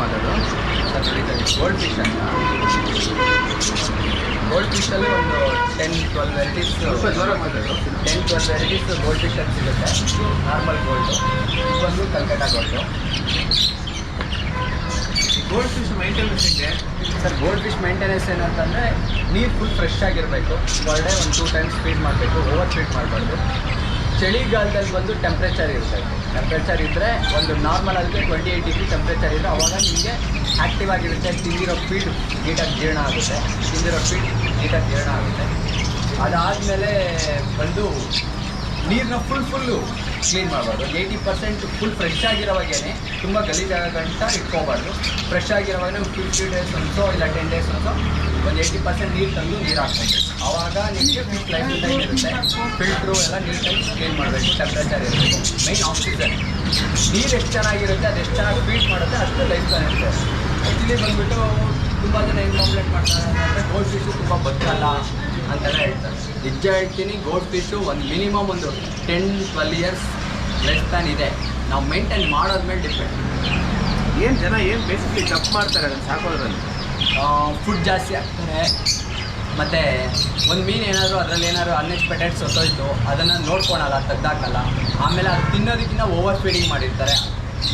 ಮಾತಾಡೋದು ಸರ್ ನೋಡಿ gold fish ಅಂತ ಗೋಲ್ಡ್ ಫಿಶಲ್ಲಿ ಒಂದು 10-12 ವೆರೈಟೀಸ್ ಸ್ವಲ್ಪ ಜ್ವರ ಮಾತಾಡೋದು 10-12 ವೆರೈಟೀಸ್ ಗೋಲ್ಡ್ ಫಿಶ್ ಅಂತ ಸಿಗುತ್ತೆ. ನಾರ್ಮಲ್ ಗೋಲ್ಡು, ಇದೊಂದು Kalkatta gold. Gold fish maintenance ಇದೆ ಸರ್ ಗೋಲ್ಡ್ ಫಿಶ್ ಮೇಂಟೆನೆನ್ಸ್ ಏನಂತಂದರೆ ನೀರು ಫುಲ್ ಫ್ರೆಶ್ ಆಗಿರಬೇಕು. ಪರ್ ಡೇ ಒಂದು 2 ಟೈಮ್ಸ್ ಫೀಡ್ ಮಾಡಬೇಕು, ಓವರ್ ಫೀಡ್ ಮಾಡಬಾರ್ದು. ಚಳಿಗಾಲದಲ್ಲಿ ಬಂದು ಟೆಂಪ್ರೇಚರ್ ಇರಬೇಕು. ಟೆಂಪ್ರೇಚರ್ ಇದ್ದರೆ ಒಂದು ನಾರ್ಮಲ್ ಆಗಿ 28 ಡಿಗ್ರಿ ಟೆಂಪ್ರೇಚರ್ ಇದ್ದರೆ ಅವಾಗ ನಿಮಗೆ ಆ್ಯಕ್ಟಿವ್ ಆಗಿರುತ್ತೆ. ತಿಂದಿರೋ ಫೀಡ್ ನೀಟಾಗಿ ಜೀರ್ಣ ಆಗುತ್ತೆ. ಅದಾದಮೇಲೆ ಬಂದು ನೀರನ್ನ ಫುಲ್ಲು ಕ್ಲೀನ್ ಮಾಡಬಾರ್ದು. 80% ಫುಲ್ ಫ್ರೆಶ್ ಆಗಿರೋವಾಗೇ ತುಂಬ ಗಲೀಜಾಗಂಟ ಇಟ್ಕೋಬಾರ್ದು. ಫ್ರೆಶ್ ಆಗಿರೋವಾಗ 50 ಡೇಸ್ ಒಂದೋ ಇಲ್ಲ 10 ಡೇಸ್ ಒಂದೋ ಒಂದು 80% ನೀರು ತಂದು ನೀರು ಹಾಕ್ಬೇಕು. ಆವಾಗ ನಿಮಗೆ ಫಿಶ್ ಲೈಫ್ ಟೈಮ್ ಇರುತ್ತೆ. ಫಿಲ್ಟ್ರು ಎಲ್ಲ ನೀಟಾಗಿ ಕ್ಲೀನ್ ಮಾಡಬೇಕು. ಟೆಂಪ್ರೇಚರ್ ಇರಬೇಕು. ಮೈನ್ ಆಕ್ಸಿಜನ್ ನೀರು ಎಷ್ಟು ಚೆನ್ನಾಗಿರುತ್ತೆ, ಅದು ಎಷ್ಟು ಚೆನ್ನಾಗಿ ಫೀಡ್ ಮಾಡುತ್ತೆ ಅಷ್ಟು ಲೈಫ್ ಟೈಮ್ ಇರುತ್ತೆ. ಆ್ಯಕ್ಚುಲಿ ಬಂದುಬಿಟ್ಟು ತುಂಬ ಜನ ಏನು ಕಂಪ್ಲೇಂಟ್ ಮಾಡ್ತಾರೆ ಅಂದರೆ ಗೋಲ್ಡ್ ಫಿಶು ತುಂಬ ಬದುಕಲ್ಲ ಅಂತೆಲ್ಲ ಹೇಳ್ತಾರೆ. ನಿಜ ಹೇಳ್ತೀನಿ, ಗೋಲ್ಡ್ ಫಿಶು ಒಂದು ಮಿನಿಮಮ್ ಒಂದು 10-12 ಇಯರ್ಸ್ ಲೈಫ್ ಸ್ಪ್ಯಾನ್ ಇದೆ. ನಾವು ಮೇಂಟೈನ್ ಮಾಡೋದ್ಮೇಲೆ ಡಿಪೆಂಡ್. ಏನು ಜನ ಏನು ಬೇಸಿಕ್ಲಿ ತಪ್ಪು ಮಾಡ್ತಾರೆ ಅದನ್ನು ಸಾಕೋದ್ರಲ್ಲಿ? ಫುಡ್ ಜಾಸ್ತಿ ಹಾಕ್ತಾರೆ. ಮತ್ತು ಒಂದು ಮೀನು ಏನಾದರೂ ಅದರಲ್ಲಿ ಏನಾದ್ರು ಅನ್ಎಕ್ಸ್ಪೆಕ್ಟೆಡ್ ಸತ್ತೋಯ್ತು, ಅದನ್ನು ನೋಡ್ಕೊಳಲ್ಲ, ತೆಗ್ದಾಕಲ್ಲ. ಆಮೇಲೆ ಅದು ತಿನ್ನೋದಕ್ಕಿಂತ ಓವರ್ ಫೀಡಿಂಗ್ ಮಾಡಿರ್ತಾರೆ.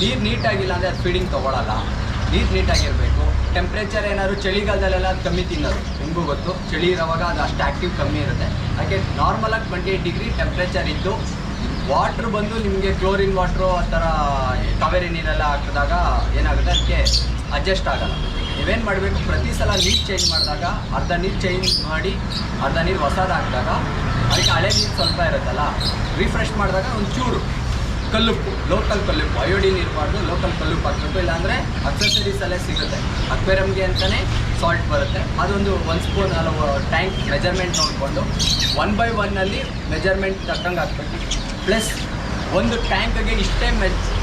ನೀರು ನೀಟಾಗಿಲ್ಲ ಅಂದರೆ ಅದು ಫೀಡಿಂಗ್ ತೊಗೊಳಲ್ಲ. ನೀರು ನೀಟಾಗಿರಬೇಕು. ಟೆಂಪ್ರೇಚರ್ ಏನಾದ್ರು ಚಳಿಗಾಲದಲ್ಲೆಲ್ಲ ಅದು ಕಮ್ಮಿ ತಿನ್ನೋದು, ನಿಮಗೂ ಗೊತ್ತು. ಚಳಿ ಇರೋವಾಗ ಅದು ಅಷ್ಟು ಆ್ಯಕ್ಟಿವ್ ಕಮ್ಮಿ ಇರುತ್ತೆ. ಹಾಗೆ ನಾರ್ಮಲಾಗಿ 28 ಡಿಗ್ರಿ ಟೆಂಪ್ರೇಚರ್ ಇದ್ದು ವಾಟ್ರ್ ಬಂದು ನಿಮಗೆ ಕ್ಲೋರಿನ್ ವಾಟ್ರು ಆ ಥರ ಕಾವೇರಿ ನೀರೆಲ್ಲ ಹಾಕಿದಾಗ ಏನಾಗುತ್ತೆ, ಅದಕ್ಕೆ ಅಡ್ಜಸ್ಟ್ ಆಗೋಲ್ಲ. ನೀವೇನು ಮಾಡಬೇಕು, ಪ್ರತಿ ಸಲ ನೀರು ಚೇಂಜ್ ಮಾಡಿದಾಗ ಅರ್ಧ ನೀರು ಚೇಂಜ್ ಮಾಡಿ ಅರ್ಧ ನೀರು ಹೊಸದು ಹಾಕಿದಾಗ ಅದಕ್ಕೆ ಹಳೆ ನೀರು ಸ್ವಲ್ಪ ಇರುತ್ತಲ್ಲ, ರಿಫ್ರೆಶ್ ಮಾಡಿದಾಗ ಒಂಚೂರು ಕಲ್ಲುಪ್ಪು, ಲೋಕಲ್ ಕಲ್ಲುಪ್ಪು, ಅಯೋಡಿನ್ ಇರಬಾರ್ದು, ಲೋಕಲ್ ಕಲ್ಲುಪ್ಪು ಹಾಕಬೇಕು. ಇಲ್ಲಾಂದರೆ ಅಕ್ಸೆಸರೀಸಲ್ಲೇ ಸಿಗುತ್ತೆ. ಅಕ್ವೇರಿಯಮ್ಗೆ ಅಂತಲೇ ಸಾಲ್ಟ್ ಬರುತ್ತೆ. ಅದೊಂದು 1 ಸ್ಪೂನ್ ಟ್ಯಾಂಕ್ ಮೆಜರ್ಮೆಂಟ್ ನೋಡಿಕೊಂಡು 1/1 ಮೆಜರ್ಮೆಂಟ್ ತಕ್ಕಂಗೆ ಹಾಕ್ಬೇಕು. ಪ್ಲಸ್ ಒಂದು ಟ್ಯಾಂಕ್ಗೆ ಇಷ್ಟೇ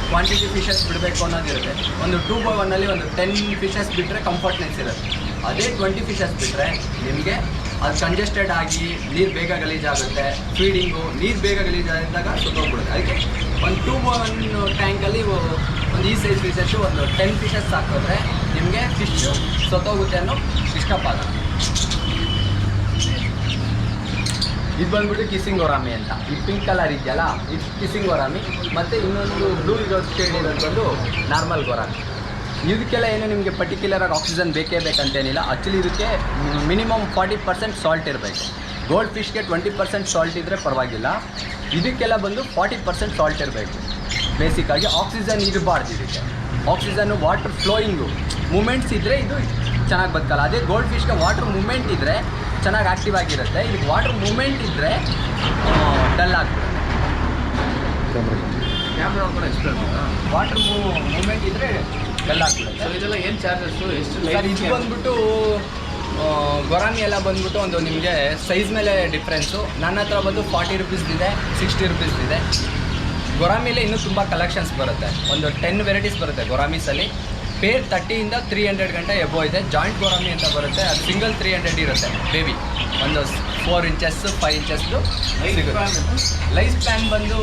ಕ್ವಾಂಟಿಟಿ ಫಿಶಸ್ ಬಿಡಬೇಕು ಅನ್ನೋದಿರುತ್ತೆ. ಒಂದು 2/1 ಒಂದು 10 ಫಿಶಸ್ ಬಿಟ್ಟರೆ ಕಂಫರ್ಟ್ನೆಸ್ ಇರುತ್ತೆ. ಅದೇ 20 ಫಿಶಸ್ ಬಿಟ್ಟರೆ ನಿಮಗೆ ಅದು ಕಂಜೆಸ್ಟೆಡ್ ಆಗಿ ನೀರು ಬೇಗ ಗಲೀಜಾಗುತ್ತೆ. ಫೀಡಿಂಗು ನೀರು ಬೇಗ ಗಲೀಜಾದಾಗ ಸುತ್ತೋಗ್ಬಿಡುತ್ತೆ. ಅದಕ್ಕೆ ಒಂದು 2/1 ಟ್ಯಾಂಕಲ್ಲಿ ಒಂದು ಈ ಸೈಜ್ ಫಿಶಸ್ಸು ಒಂದು 10 ಫಿಶಸ್ ಹಾಕಿದ್ರೆ ನಿಮಗೆ ಫಿಶ್ಶು ಸತ್ತೋಗುತ್ತೆ ಅನ್ನೋ ಇಷ್ಟಪಡಲ್ಲ. ಇದು ಬಂದ್ಬಿಟ್ಟು ಕಿಸ್ಸಿಂಗ್ ಒರಾಮಿ ಅಂತ. ಈ ಪಿಂಕ್ ಕಲರ್ ಇದೆಯಲ್ಲ, ಇದು ಕಿಸ್ಸಿಂಗ್ ಒರಾಮಿ. ಮತ್ತು ಇನ್ನೊಂದು ಬ್ಲೂ ಇರೋದು ಶೇಡ್ ಇರೋದು ಬಂದು ನಾರ್ಮಲ್ ಗೊರಾಮಿ. ಇದಕ್ಕೆಲ್ಲ ಏನು ನಿಮಗೆ ಪರ್ಟಿಕ್ಯುಲರಾಗಿ ಆಕ್ಸಿಜನ್ ಬೇಕೇ ಬೇಕಂತೇನಿಲ್ಲ. ಆ್ಯಕ್ಚುಲಿ ಇದಕ್ಕೆ ಮಿನಿಮಮ್ 40% ಸಾಲ್ಟ್ ಇರಬೇಕು. ಗೋಲ್ಡ್ ಫಿಶ್ಗೆ 20% ಸಾಲ್ಟ್ ಇದ್ದರೆ ಪರವಾಗಿಲ್ಲ. ಇದಕ್ಕೆಲ್ಲ ಬಂದು 40% ಸಾಲ್ಟ್ ಇರಬೇಕು. ಬೇಸಿಕ್ಕಾಗಿ ಆಕ್ಸಿಜನ್ ಇರಬಾರ್ದು ಇದಕ್ಕೆ. ಆಕ್ಸಿಜನ್ನು ವಾಟರ್ ಫ್ಲೋಯಿಂಗು ಮೂಮೆಂಟ್ಸ್ ಇದ್ದರೆ ಇದು ಚೆನ್ನಾಗಿ ಬದುಕಲ್ಲ. ಅದೇ ಗೋಲ್ಡ್ ಫಿಶ್ಗೆ ವಾಟರ್ ಮೂಮೆಂಟ್ ಇದ್ದರೆ ಚೆನ್ನಾಗಿ ಆ್ಯಕ್ಟಿವ್ ಆಗಿರುತ್ತೆ. ಇದಕ್ಕೆ ವಾಟರ್ ಮೂಮೆಂಟ್ ಇದ್ದರೆ ಡಲ್ ಆಗಿಬಿಡುತ್ತೆ. ಕ್ಯಾಮ್ರಾ ಕೂಡ ಎಕ್ಸ್ಪ್ಲೇನ್ ವಾಟರ್ ಮೂಮೆಂಟ್ ಇದ್ದರೆ ಡಲ್ ಆಗಿಬಿಡುತ್ತೆ. ಸೊ ಇದೆಲ್ಲ ಏನು ಚಾರ್ಜಸ್ಸು, ಎಷ್ಟು ಸರ್ ಇದು ಬಂದ್ಬಿಟ್ಟು ಗೊರಾಮಿ ಎಲ್ಲ ಬಂದ್ಬಿಟ್ಟು ಒಂದು ನಿಮಗೆ ಸೈಜ್ ಮೇಲೆ ಡಿಫ್ರೆನ್ಸು. ನನ್ನ ಹತ್ರ ಬಂದು 40 ರುಪೀಸ್ದಿದೆ, 60 ರುಪೀಸ್ದಿದೆ. ಗೊರಾಮಿಲೇ ಇನ್ನೂ ತುಂಬ ಕಲೆಕ್ಷನ್ಸ್ ಬರುತ್ತೆ. ಒಂದು 10 ವೆರೈಟೀಸ್ ಬರುತ್ತೆ ಗೊರಾಮೀಸಲ್ಲಿ. ಪೇರ್ 30ಇಂದ 300 ಗಂಟೆ ಎಬೋ ಇದೆ. ಜಾಯಿಂಟ್ ಗೊರಾಮಿ ಅಂತ ಬರುತ್ತೆ, ಅದು ಸಿಂಗಲ್ 300 ಇರುತ್ತೆ. ಬೇಬಿ ಒಂದು 4 ಇಂಚಸ್ 5 ಇಂಚಸ್ದು ಲೈಫ್ ಸ್ಪ್ಯಾನ್ ಬಂದು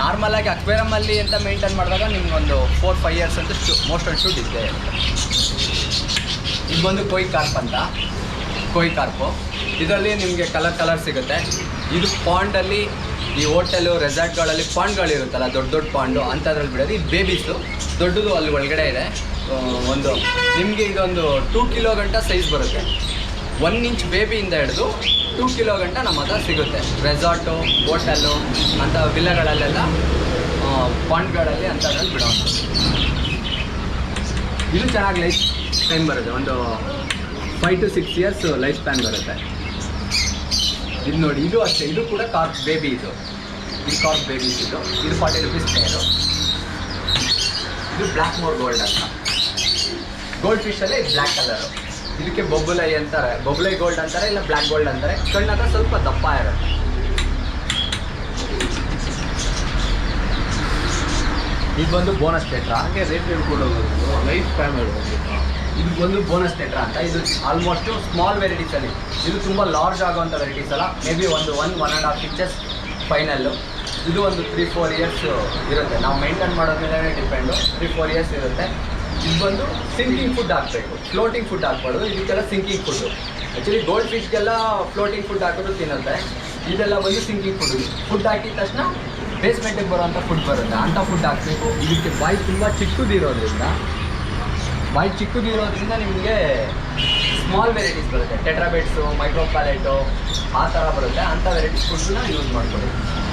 ನಾರ್ಮಲಾಗಿ ಅಕ್ವೇರಮಲ್ಲಿ ಅಂತ ಮೇಂಟೈನ್ ಮಾಡಿದಾಗ ನಿಮ್ಗೊಂದು 4-5 ಇಯರ್ಸ್ ಅಂತ ಮೋಸ್ಟ್ ಆಫ್ ಶೂಟ್ ಇದ್ದೇ ಇರುತ್ತೆ. ಇದು ಬಂದು ಕೊಯ್ ಕಾರ್ಪ್ ಅಂತ, ಕೊಯ್ ಕಾರ್ಪು. ಇದರಲ್ಲಿ ನಿಮಗೆ ಕಲರ್ ಸಿಗುತ್ತೆ. ಇದು ಪಾಂಡಲ್ಲಿ, ಈ ಹೋಟೆಲು ರೆಸಾರ್ಟ್ಗಳಲ್ಲಿ ಪಾಂಡ್ಗಳಿರುತ್ತಲ್ಲ, ದೊಡ್ಡ ದೊಡ್ಡ ಪಾಂಡು ಅಂಥದ್ರಲ್ಲಿ ಬಿಡೋದು. ಇದು ಬೇಬೀಸು, ದೊಡ್ಡದು ಅಲ್ಲಿ ಒಳಗಡೆ ಇದೆ. ಒಂದು ನಿಮಗೆ ಇದೊಂದು 2 ಕಿಲೋ ಗಂಟ ಸೈಜ್ ಬರುತ್ತೆ. 1 ಇಂಚ್ ಬೇಬಿಯಿಂದ ಹಿಡಿದು 2 ಕಿಲೋ ಗಂಟ ನಮ್ಮ ಹತ್ರ ಸಿಗುತ್ತೆ. ರೆಸಾರ್ಟು, ಹೋಟೆಲ್ಲು ಅಂಥ ವಿಲ್ಲಗಳಲ್ಲೆಲ್ಲ ಪಾಂಡ್ಗಳಲ್ಲಿ ಅಂಥದ್ರಲ್ಲಿ ಬಿಡೋವಂಥದ್ದು. ಇದು ಚೆನ್ನಾಗಿ ಲೈಫ್ ಟೈಮ್ ಬರುತ್ತೆ. ಒಂದು 5 to 6 ಇಯರ್ಸ್ ಲೈಫ್ ಸ್ಪ್ಯಾನ್ ಬರುತ್ತೆ. ಇದು ನೋಡಿ, ಇದು ಅಷ್ಟೇ. ಇದು ಕೂಡ ಕಾರ್ಪ್ ಬೇಬಿ. ಇದು ಕಾರ್ಪ್ ಬೇಬೀಸ್. ಇದು 40 ರುಪೀಸ್ ಪೇರು. ಇದು ಬ್ಲ್ಯಾಕ್ ಮೋರ್ ಗೋಲ್ಡ್ ಅಂತ. ಗೋಲ್ಡ್ ಫಿಶಲ್ಲೇ ಇದು ಬ್ಲ್ಯಾಕ್ ಕಲರು. ಇದಕ್ಕೆ ಬೊಬ್ಬುಲೈ ಅಂತಾರೆ, ಬೊಬ್ಬುಲೈ ಗೋಲ್ಡ್ ಅಂತಾರೆ, ಇಲ್ಲ ಬ್ಲ್ಯಾಕ್ ಗೋಲ್ಡ್ ಅಂತಾರೆ. ಕಣ್ಣಾಗ ಸ್ವಲ್ಪ ದಪ್ಪ ಇರುತ್ತೆ. ಇದು ಬಂದು ಬೋನಸ್ ಟೆಟ್ರಾ. ಹಾಗೆ ರೇಟ್ ಹೇಳ್ಕೊಂಡು ಹೋಗೋದು ಲೈಫ್ ಟೈಮ್ ಹೇಳ್ಬೋದು. ಇದು ಒಂದು ಬೋನಸ್ ಟೆಟ್ರಾ ಅಂತ. ಇದು ಆಲ್ಮೋಸ್ಟು ಸ್ಮಾಲ್ ವೆರೈಟೀಸಲ್ಲಿ. ಇದು ತುಂಬ ಲಾರ್ಜ್ ಆಗೋವಂಥ ವೆರೈಟೀಸ್ ಅಲ್ಲ. ಮೇ ಬಿ ಒಂದು 1.5 ಇಂಚಸ್ ಫೈನಲ್ಲು. ಇದು ಒಂದು 3-4 ಇಯರ್ಸ್ ಇರುತ್ತೆ. ನಾವು ಮೇಂಟೈನ್ ಮಾಡೋದ್ರ ಮೇಲೆ ಡಿಪೆಂಡು. 3-4 ಇಯರ್ಸ್ ಇರುತ್ತೆ. ಇದು ಬಂದು ಸಿಂಕಿಂಗ್ ಫುಡ್ ಹಾಕಬೇಕು, ಫ್ಲೋಟಿಂಗ್ ಫುಡ್ ಹಾಕ್ಬಾರ್ದು. ಇದಕ್ಕೆಲ್ಲ ಸಿಂಕಿಂಗ್ ಫುಡ್ಡು. ಆ್ಯಕ್ಚುಲಿ ಗೋಲ್ಡ್ ಫಿಶ್ಗೆಲ್ಲ ಫ್ಲೋಟಿಂಗ್ ಫುಡ್ ಹಾಕಿದ್ರು ತಿನ್ನುತ್ತೆ. ಇದೆಲ್ಲ ಬಂದು ಸಿಂಕಿಂಗ್ ಫುಡ್ ಹಾಕಿದ ತಕ್ಷಣ ಬೇಸ್ಮೆಂಟಿಗೆ ಬರೋವಂಥ ಫುಡ್ ಬರುತ್ತೆ, ಅಂಥ ಫುಡ್ ಹಾಕಬೇಕು. ಇದಕ್ಕೆ ಬಾಯಿ ತುಂಬ ಚಿಕ್ಕದಿರೋದ್ರಿಂದ ನಿಮಗೆ ಸ್ಮಾಲ್ ವೆರೈಟೀಸ್ ಬರುತ್ತೆ. ಟೆಟ್ರಾಬೇಟ್ಸು, ಮೈಕ್ರೋ ಪ್ಯಾಲೆಟು ಆ ಥರ ಬರುತ್ತೆ. ಅಂಥ ವೆರೈಟೀಸ್ ಫುಡ್ಡನ್ನ ಯೂಸ್ ಮಾಡ್ಕೊಳ್ಳಿ,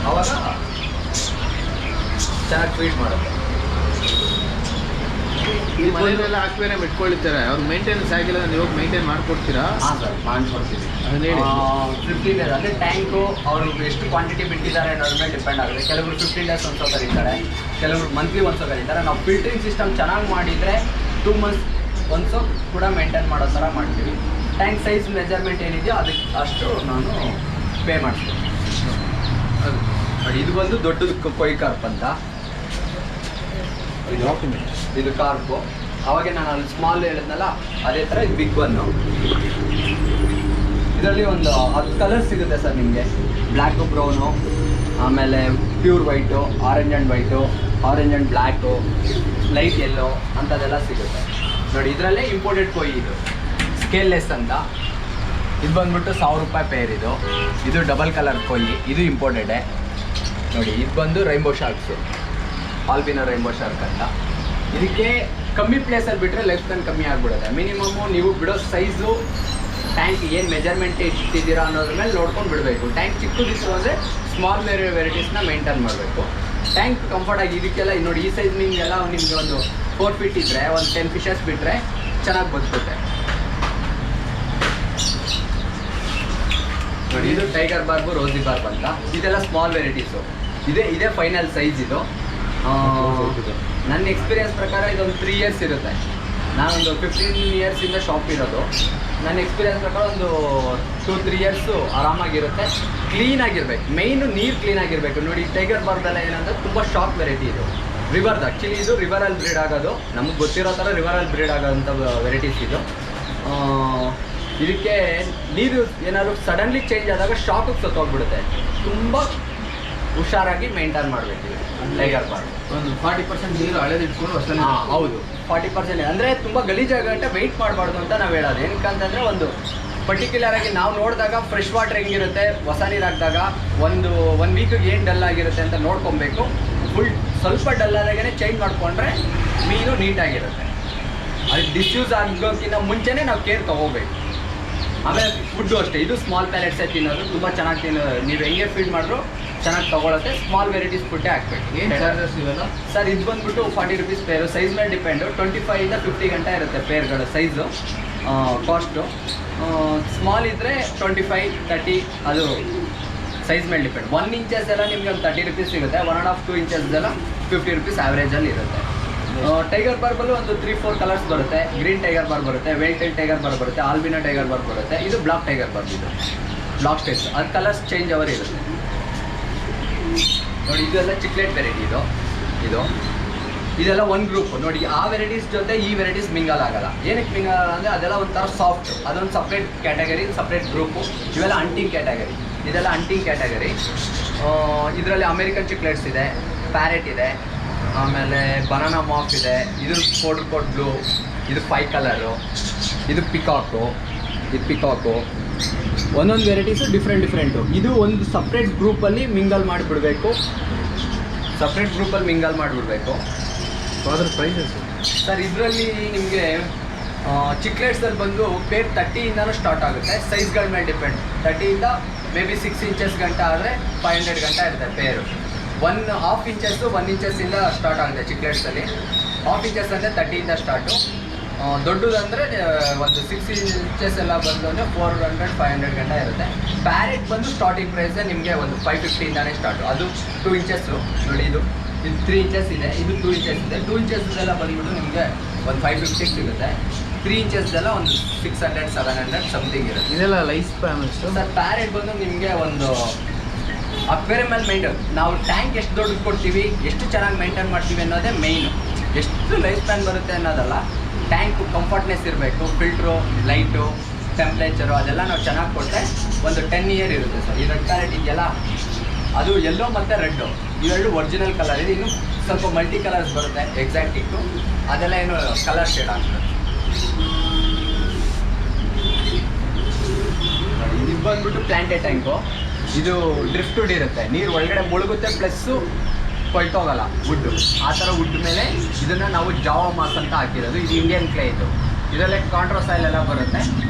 ಆವಾಗ ಚೆನ್ನಾಗಿ ಫೀಡ್ ಮಾಡುತ್ತೆ. ಈ ಮನೆಯಲ್ಲೆಲ್ಲ ಅಕ್ವೇರಿಯಂ ಇಟ್ಕೊಳ್ತಾರೆ, ಅವ್ರು ಮೇಂಟೆನೆನ್ಸ್ ಆಗಿಲ್ಲ, ನೀವು ಮೇಂಟೈನ್ ಮಾಡ್ಕೊಡ್ತೀರಾ? ಹಾಂ ಸರ್, ಮಾಡ್ಕೊಡ್ತೀವಿ. ಅದನ್ನ ಹೇಳಿ. 15 ಡೇಸ್ ಅಂದರೆ ಟ್ಯಾಂಕು ಅವರು ಎಷ್ಟು ಕ್ವಾಂಟಿಟಿ ಬಿಟ್ಟಿದ್ದಾರೆ ಅನ್ನೋದ್ರ ಮೇಲೆ ಡಿಪೆಂಡ್ ಆಗುತ್ತೆ. ಕೆಲವರು 15 ಡೇಸ್ ಒಂದ್ಸಲ ಕರೀತಾರೆ, ಕೆಲವರು ಮಂತ್ಲಿ ಒಂದ್ಸಲ ಕರೀತಾರೆ. ನಾವು ಫಿಲ್ಟ್ರಿಂಗ್ ಸಿಸ್ಟಮ್ ಚೆನ್ನಾಗಿ ಮಾಡಿದರೆ 2 ಮಂತ್ಸ್ ಒಂದ್ಸಲ ಕೂಡ ಮೇಂಟೈನ್ ಮಾಡೋ ಥರ ಮಾಡ್ತೀವಿ. ಟ್ಯಾಂಕ್ ಸೈಜ್ ಮೆಜರ್ಮೆಂಟ್ ಏನಿದೆಯೋ ಅದಕ್ಕೆ ಅಷ್ಟು ನಾನು ಪೇ ಮಾಡ್ತೀನಿ. ಅದು ನೋಡಿ, ಇದು ಬಂದು ದೊಡ್ಡದು ಕೊಯ್ ಕಾರ್ಪ್ ಅಂತ. ಇದು ಕಾರ್ಪು. ಅವಾಗ ನಾನು ಅಲ್ಲಿ ಸ್ಮಾಲ್ ಹೇಳಿದ್ನಲ್ಲ, ಅದೇ ಥರ ಇದು ಬಿಗ್ ಒನ್ನು. ಇದರಲ್ಲಿ ಒಂದು 10 ಕಲರ್ಸ್ ಸಿಗುತ್ತೆ ಸರ್ ನಿಮಗೆ. ಬ್ಲ್ಯಾಕು, ಬ್ರೌನು, ಆಮೇಲೆ pure white, orange and white, orange and black, light yellow ಅಂಥದ್ದೆಲ್ಲ ಸಿಗುತ್ತೆ. ನೋಡಿ, ಇದರಲ್ಲೇ ಇಂಪೋರ್ಟೆಡ್ ಕೊಯ್ ಇದು ಸ್ಕೇಲ್ಲೆಸ್ ಅಂತ. ಇದು ಬಂದ್ಬಿಟ್ಟು 1000 ರೂಪಾಯಿ ಪೇರ್. ಇದು ಡಬಲ್ ಕಲರ್ ಕೊಯ್, ಇದು ಇಂಪೋರ್ಟೆಡೇ. ನೋಡಿ, ಇದು ಬಂದು rainbow sharks, albino rainbow shark ಅಂತ. ಇದಕ್ಕೆ ಕಮ್ಮಿ ಪ್ಲೇಸಲ್ಲಿ ಬಿಟ್ಟರೆ ಲೈಫ್ ಸ್ಪ್ಯಾನ್ ಕಮ್ಮಿ ಆಗಿಬಿಡುತ್ತೆ. ಮಿನಿಮಮ್ಮು ನೀವು ಬಿಡೋ ಸೈಜು, ಟ್ಯಾಂಕ್ ಏನು ಮೆಜರ್ಮೆಂಟ್ ಇಟ್ಟಿದ್ದೀರಾ ಅನ್ನೋದ್ರ ಮೇಲೆ ನೋಡ್ಕೊಂಡು ಬಿಡಬೇಕು. ಟ್ಯಾಂಕ್ ಚಿಕ್ಕದಿತ್ತು ಅಂದರೆ ಸ್ಮಾಲ್ ವೆರೈಟೀಸ್ನ ಮೇಂಟೈನ್ ಮಾಡಬೇಕು. ಟ್ಯಾಂಕ್ ಕಂಫರ್ಟಾಗಿ ಇದಕ್ಕೆಲ್ಲ ನೋಡಿ, ಈ ಸೈಜ್ ನಿಮಗೆಲ್ಲ ನಿಮಗೆ ಒಂದು 4 ಫೀಟ್ ಇದ್ದರೆ ಒಂದು 10 ಫಿಶಸ್ ಬಿಟ್ಟರೆ ಚೆನ್ನಾಗಿ ಬದುಕುತ್ತೆ. ನೋಡಿ, ಇದು ಟೈಗರ್ ಬಾರ್ಬು, ರೋಸಿ ಬಾರ್ಬ್ ಅಂತ. ಇದೆಲ್ಲ ಸ್ಮಾಲ್ ವೆರೈಟೀಸು. ಇದೇ ಫೈನಲ್ ಸೈಜ್ ಇದು. ನನ್ನ ಎಕ್ಸ್ಪೀರಿಯನ್ಸ್ ಪ್ರಕಾರ ಇದೊಂದು 3 ಇಯರ್ಸ್ ಇರುತ್ತೆ. ನಾನೊಂದು 15 ಇಯರ್ಸಿಂದ ಶಾಪ್ ಇರೋದು. ನನ್ನ ಎಕ್ಸ್ಪೀರಿಯನ್ಸ್ ಪ್ರಕಾರ ಒಂದು 2-3 ಇಯರ್ಸು ಆರಾಮಾಗಿರುತ್ತೆ. ಕ್ಲೀನಾಗಿರ್ಬೇಕು, ಮೇಯ್ನು ನೀರು ಕ್ಲೀನಾಗಿರಬೇಕು. ನೋಡಿ, ಟೈಗರ್ ಬಾರ್ಬೆಲ್ಲ ಏನಂದರೆ ತುಂಬ ಶಾರ್ಟ್ ವೆರೈಟಿ ಇದು. ರಿವರ್ದು ಆ್ಯಕ್ಚುಲಿ ಇದು ರಿವರಲ್ಲಿ ಬ್ರೀಡ್ ಆಗೋದು. ನಮಗೆ ಗೊತ್ತಿರೋ ಥರ ರಿವರಲ್ಲಿ ಬ್ರೀಡ್ ಆಗೋಂಥ ವೆರೈಟೀಸ್ ಇದು. ಇದಕ್ಕೆ ನೀರು ಏನಾದರೂ ಸಡನ್ಲಿ ಚೇಂಜ್ ಆದಾಗ ಶಾಕಿಗೆ ಸತ್ತೋಗ್ಬಿಡುತ್ತೆ. ತುಂಬ ಹುಷಾರಾಗಿ ಮೇಂಟೈನ್ ಮಾಡಬೇಕು ಟೈಗರ್ ಬಾರ್ಬ್. ಒಂದು 40% ನೀರು ಹಳೇದು ಇಟ್ಕೊಂಡು ಅಷ್ಟೇ. ಹೌದು, 40% ಅಂದರೆ ತುಂಬ ಗಲೀಜಾಗಂಟ ವೆಯ್ಟ್ ಮಾಡಬಾರ್ದು ಅಂತ ನಾವು ಹೇಳೋದು. ಏನಕ್ಕಂತಂದರೆ, ಒಂದು ಪರ್ಟಿಕ್ಯುಲರಾಗಿ ನಾವು ನೋಡಿದಾಗ ಫ್ರೆಶ್ ವಾಟರ್ ಹೆಂಗಿರುತ್ತೆ, ಹೊಸ ನೀರು ಹಾಕಿದಾಗ ಒಂದು ವೀಕಿಗೆ ಏನು ಡಲ್ ಆಗಿರುತ್ತೆ ಅಂತ ನೋಡ್ಕೊಬೇಕು. ಸ್ವಲ್ಪ ಡಲ್ ಆದಾಗೇ ಚೇಂಜ್ ಮಾಡಿಕೊಂಡ್ರೆ ಮೀನು ನೀಟಾಗಿರುತ್ತೆ. ಅದಕ್ಕೆ ಡಿಸ್ಯೂಸ್ ಆಗೋಕ್ಕಿಂತ ಮುಂಚೆನೇ ನಾವು ಕೇರ್ ತೊಗೋಬೇಕು. ಆಮೇಲೆ ಫುಡ್ಡು ಅಷ್ಟೇ, ಇದು ಸ್ಮಾಲ್ ಪ್ಯಾಲೆಟ್ಸೇ ತಿನ್ನೋದು. ತುಂಬ ಚೆನ್ನಾಗಿ ತಿನ್ನೋದು. ನೀವು ಹೆಂಗೆ ಫೀಡ್ ಮಾಡಿದ್ರು ಚೆನ್ನಾಗಿ ತೊಗೊಳುತ್ತೆ. ಸ್ಮಾಲ್ ವೆರೈಟೀಸ್ ಫುಡ್ಡೇ ಹಾಕ್ಬೇಕು. ಏನು ಚಾರ್ಜಸ್ ಇವೆಲ್ಲ ಸರ್? ಇದು ಬಂದ್ಬಿಟ್ಟು 40 ರೂಪೀಸ್ ಪೇರು. ಸೈಜ್ ಮೇಲೆ ಡಿಪೆಂಡು. 25 ಇಂದ 50 ಗಂಟೆ ಇರುತ್ತೆ ಪೇರ್ಗಳು ಸೈಜು, ಕಾಸ್ಟು. ಸ್ಮಾಲ್ ಇದ್ದರೆ 25-30, ಅದು ಸೈಜ್ ಮೇಲೆ ಡಿಪೆಂಡ್. 1 ಇಂಚಸ್ ಎಲ್ಲ ನಿಮಗೆ ಒಂದು 30 ರೂಪೀಸ್ ಸಿಗುತ್ತೆ. 1.5-2 ಇಂಚಸ್ ಎಲ್ಲ 50 ರೂಪೀಸ್ ಆ್ಯಾವ್ರೇಜಲ್ಲಿ ಇರುತ್ತೆ. ಟೈಗರ್ ಬಾರ್ಬಲ್ಲೂ ಒಂದು 3-4 ಕಲರ್ಸ್ ಬರುತ್ತೆ. ಗ್ರೀನ್ ಟೈಗರ್ ಬಾರ್ಬ್ ಬರುತ್ತೆ, ವೇಲ್ ಟೈಲ್ ಟೈಗರ್ ಬಾರ್ಬ್ ಬರುತ್ತೆ, ಆಲ್ಬಿನೋ ಟೈಗರ್ ಬಾರ್ಬ್ ಬರುತ್ತೆ. ಇದು ಬ್ಲಾಕ್ ಟೈಗರ್ ಬಾರ್ಬ್. ಇದು ಬ್ಲಾಕ್ ಸ್ಟೈಲ್ಸ್. ಅದು ಕಲರ್ಸ್ ಚೇಂಜ್ ಅವರ್ ಇರುತ್ತೆ. ನೋಡಿ, ಇದೆಲ್ಲ ಚಿಕ್ಲೆಟ್ ವೆರೈಟಿ. ಇದೆಲ್ಲ ಒಂದು ಗ್ರೂಪ್. ನೋಡಿ, ಆ ವೆರೈಟೀಸ್ ಜೊತೆ ಈ ವೆರೈಟೀಸ್ ಮಿಂಗಲ್ ಆಗಲ್ಲ. ಏನಕ್ಕೆ ಮಿಂಗಲ್ ಆಗಲ್ಲ ಅಂದರೆ, ಅದೆಲ್ಲ ಒಂಥರ ಸಾಫ್ಟ್, ಅದೊಂದು ಸಪ್ರೇಟ್ ಕ್ಯಾಟಗರಿ, ಸಪ್ರೇಟ್ ಗ್ರೂಪು. ಇವೆಲ್ಲ ಅಂಟಿಂಗ್ ಕ್ಯಾಟಗರಿ. ಇದೆಲ್ಲ ಅಂಟಿಂಗ್ ಕ್ಯಾಟಗರಿ. ಇದರಲ್ಲಿ ಅಮೇರಿಕನ್ ಚಿಕ್ಲೆಟ್ಸ್ ಇದೆ, ಪ್ಯಾರೆಟ್ ಇದೆ, ಆಮೇಲೆ ಬನಾನಾ ಮಾಫ್ ಇದೆ. ಇದು ಪೌಡರ್ ಕೋಟ್ ಬ್ಲೂ, ಇದು 5 ಕಲರು, ಇದು ಪಿಕಾಕು. ಒಂದೊಂದು ವೆರೈಟೀಸು ಡಿಫ್ರೆಂಟು. ಇದು ಒಂದು ಸಪ್ರೇಟ್ ಗ್ರೂಪಲ್ಲಿ ಮಿಂಗಲ್ ಮಾಡಿಬಿಡ್ಬೇಕು. ಅದ್ರ ಪ್ರೈಸಸ್ ಸರ್, ಇದರಲ್ಲಿ ನಿಮಗೆ ಚಿಕ್ಲೆಟ್ಸಲ್ಲಿ ಬಂದು ಪೇರ್ 30ಇಂದನೂ ಸ್ಟಾರ್ಟ್ ಆಗುತ್ತೆ. ಸೈಜ್ಗಳ ಮೇಲೆ ಡಿಪೆಂಡ್. 30ಇಂದ ಮೇ ಬಿ 6 ಇಂಚಸ್ ಗಂಟ ಆದರೆ 500 ಗಂಟ ಇರುತ್ತೆ ಪೇರು. 1.5 ಇಂಚಸ್ಸು 1 ಇಂಚಸ್ಸಿಂದ ಸ್ಟಾರ್ಟ್ ಆಗುತ್ತೆ ಚಿಕ್ಲೆಟ್ಸಲ್ಲಿ. 1/2 ಇಂಚಸ್ ಅಂದರೆ 30ಇಂದ ಸ್ಟಾರ್ಟು. ದೊಡ್ಡದಂದರೆ ಒಂದು 6 ಇಂಚಸ್ ಎಲ್ಲ ಬಂದು ಅಂದರೆ 400-500 ಗಂಟ ಇರುತ್ತೆ. ಪ್ಯಾರೆಟ್ ಬಂದು ಸ್ಟಾರ್ಟಿಂಗ್ ಪ್ರೈಸೇ ನಿಮಗೆ ಒಂದು 550ಇಂದಾನೇ ಸ್ಟಾರ್ಟು. ಅದು 2 ಇಂಚಸ್ಸು. ನೋಡಿ, ಇದು 3 ಇಂಚಸ್ ಇದೆ, ಇದು 2 ಇಂಚಸ್ ಇದೆ. 2 ಇಂಚಸ್ದೆಲ್ಲ ಬಂದ್ಬಿಟ್ಟು ನಿಮಗೆ ಒಂದು 550 ಸಿಗುತ್ತೆ. 3 ಇಂಚಸ್ದೆಲ್ಲ ಒಂದು 600-700 ಸಮಥಿಂಗ್ ಇರುತ್ತೆ. ಇದೆಲ್ಲ ಲೈಫ್ ಸ್ಪ್ಯಾನ್ ಅಷ್ಟು ಸರ್. ಪ್ಯಾರೆಟ್ ಬಂದು ನಿಮಗೆ ಒಂದು ಅಕ್ವೇರಿಯಂ ಮೇಲೆ ಮೇಂಟೈನ್. ನಾವು ಟ್ಯಾಂಕ್ ಎಷ್ಟು ದೊಡ್ಡದು ಕೊಡ್ತೀವಿ, ಎಷ್ಟು ಚೆನ್ನಾಗಿ ಮೇಂಟೈನ್ ಮಾಡ್ತೀವಿ ಅನ್ನೋದೇ ಮೇಯ್ನು. ಎಷ್ಟು ಲೈಫ್ ಸ್ಪ್ಯಾನ್ ಬರುತ್ತೆ ಅನ್ನೋದಲ್ಲ. ಟ್ಯಾಂಕು ಕಂಫರ್ಟ್ನೆಸ್ ಇರಬೇಕು. ಫಿಲ್ಟ್ರು, ಲೈಟು, ಟೆಂಪ್ರೇಚರು ಅದೆಲ್ಲ ನಾವು ಚೆನ್ನಾಗಿ ಕೊಟ್ಟರೆ ಒಂದು 10 ಇಯರ್ ಇರುತ್ತೆ ಸರ್. ಈ ರೆಡ್ ಪ್ಯಾರೆಟ್ ಇದೆಯಲ್ಲ, ಅದು ಯೆಲ್ಲೋ ಮತ್ತು ರೆಡ್ಡು ಇವೆರಡು ಒರಿಜಿನಲ್ ಕಲರ್ ಇದೆ. ಇನ್ನು ಸ್ವಲ್ಪ ಮಲ್ಟಿ ಕಲರ್ಸ್ ಬರುತ್ತೆ ಎಕ್ಸಾಕ್ಟಿಕ್ಕು, ಅದೆಲ್ಲ ಏನು ಕಲರ್ ಶೇಡ್ ಆಗ್ತದೆ. ಇದು ಬಂದ್ಬಿಟ್ಟು ಪ್ಲಾಂಟೆಡ್ ಟ್ಯಾಂಕು. ಇದು ಡ್ರಿಫ್ಟ್ ವುಡ್ ಇರುತ್ತೆ, ನೀರು ಒಳಗಡೆ ಮುಳುಗುತ್ತೆ ಪ್ಲಸ್ಸು ಕೊಳ್ತೋಗಲ್ಲ ವುಡ್ಡು. ಆ ಥರ ವುಡ್ ಮೇಲೆ ಇದನ್ನು ನಾವು ಜಾವಾ ಮಾಸ್ ಅಂತ ಹಾಕಿರೋದು. ಇದು ಇಂಡಿಯನ್ ಕ್ಲೇ ಇದು. ಇದರಲ್ಲೇ ಕಾಂಟ್ರಾಸಾಯಿಲ್ ಎಲ್ಲ ಬರುತ್ತೆ.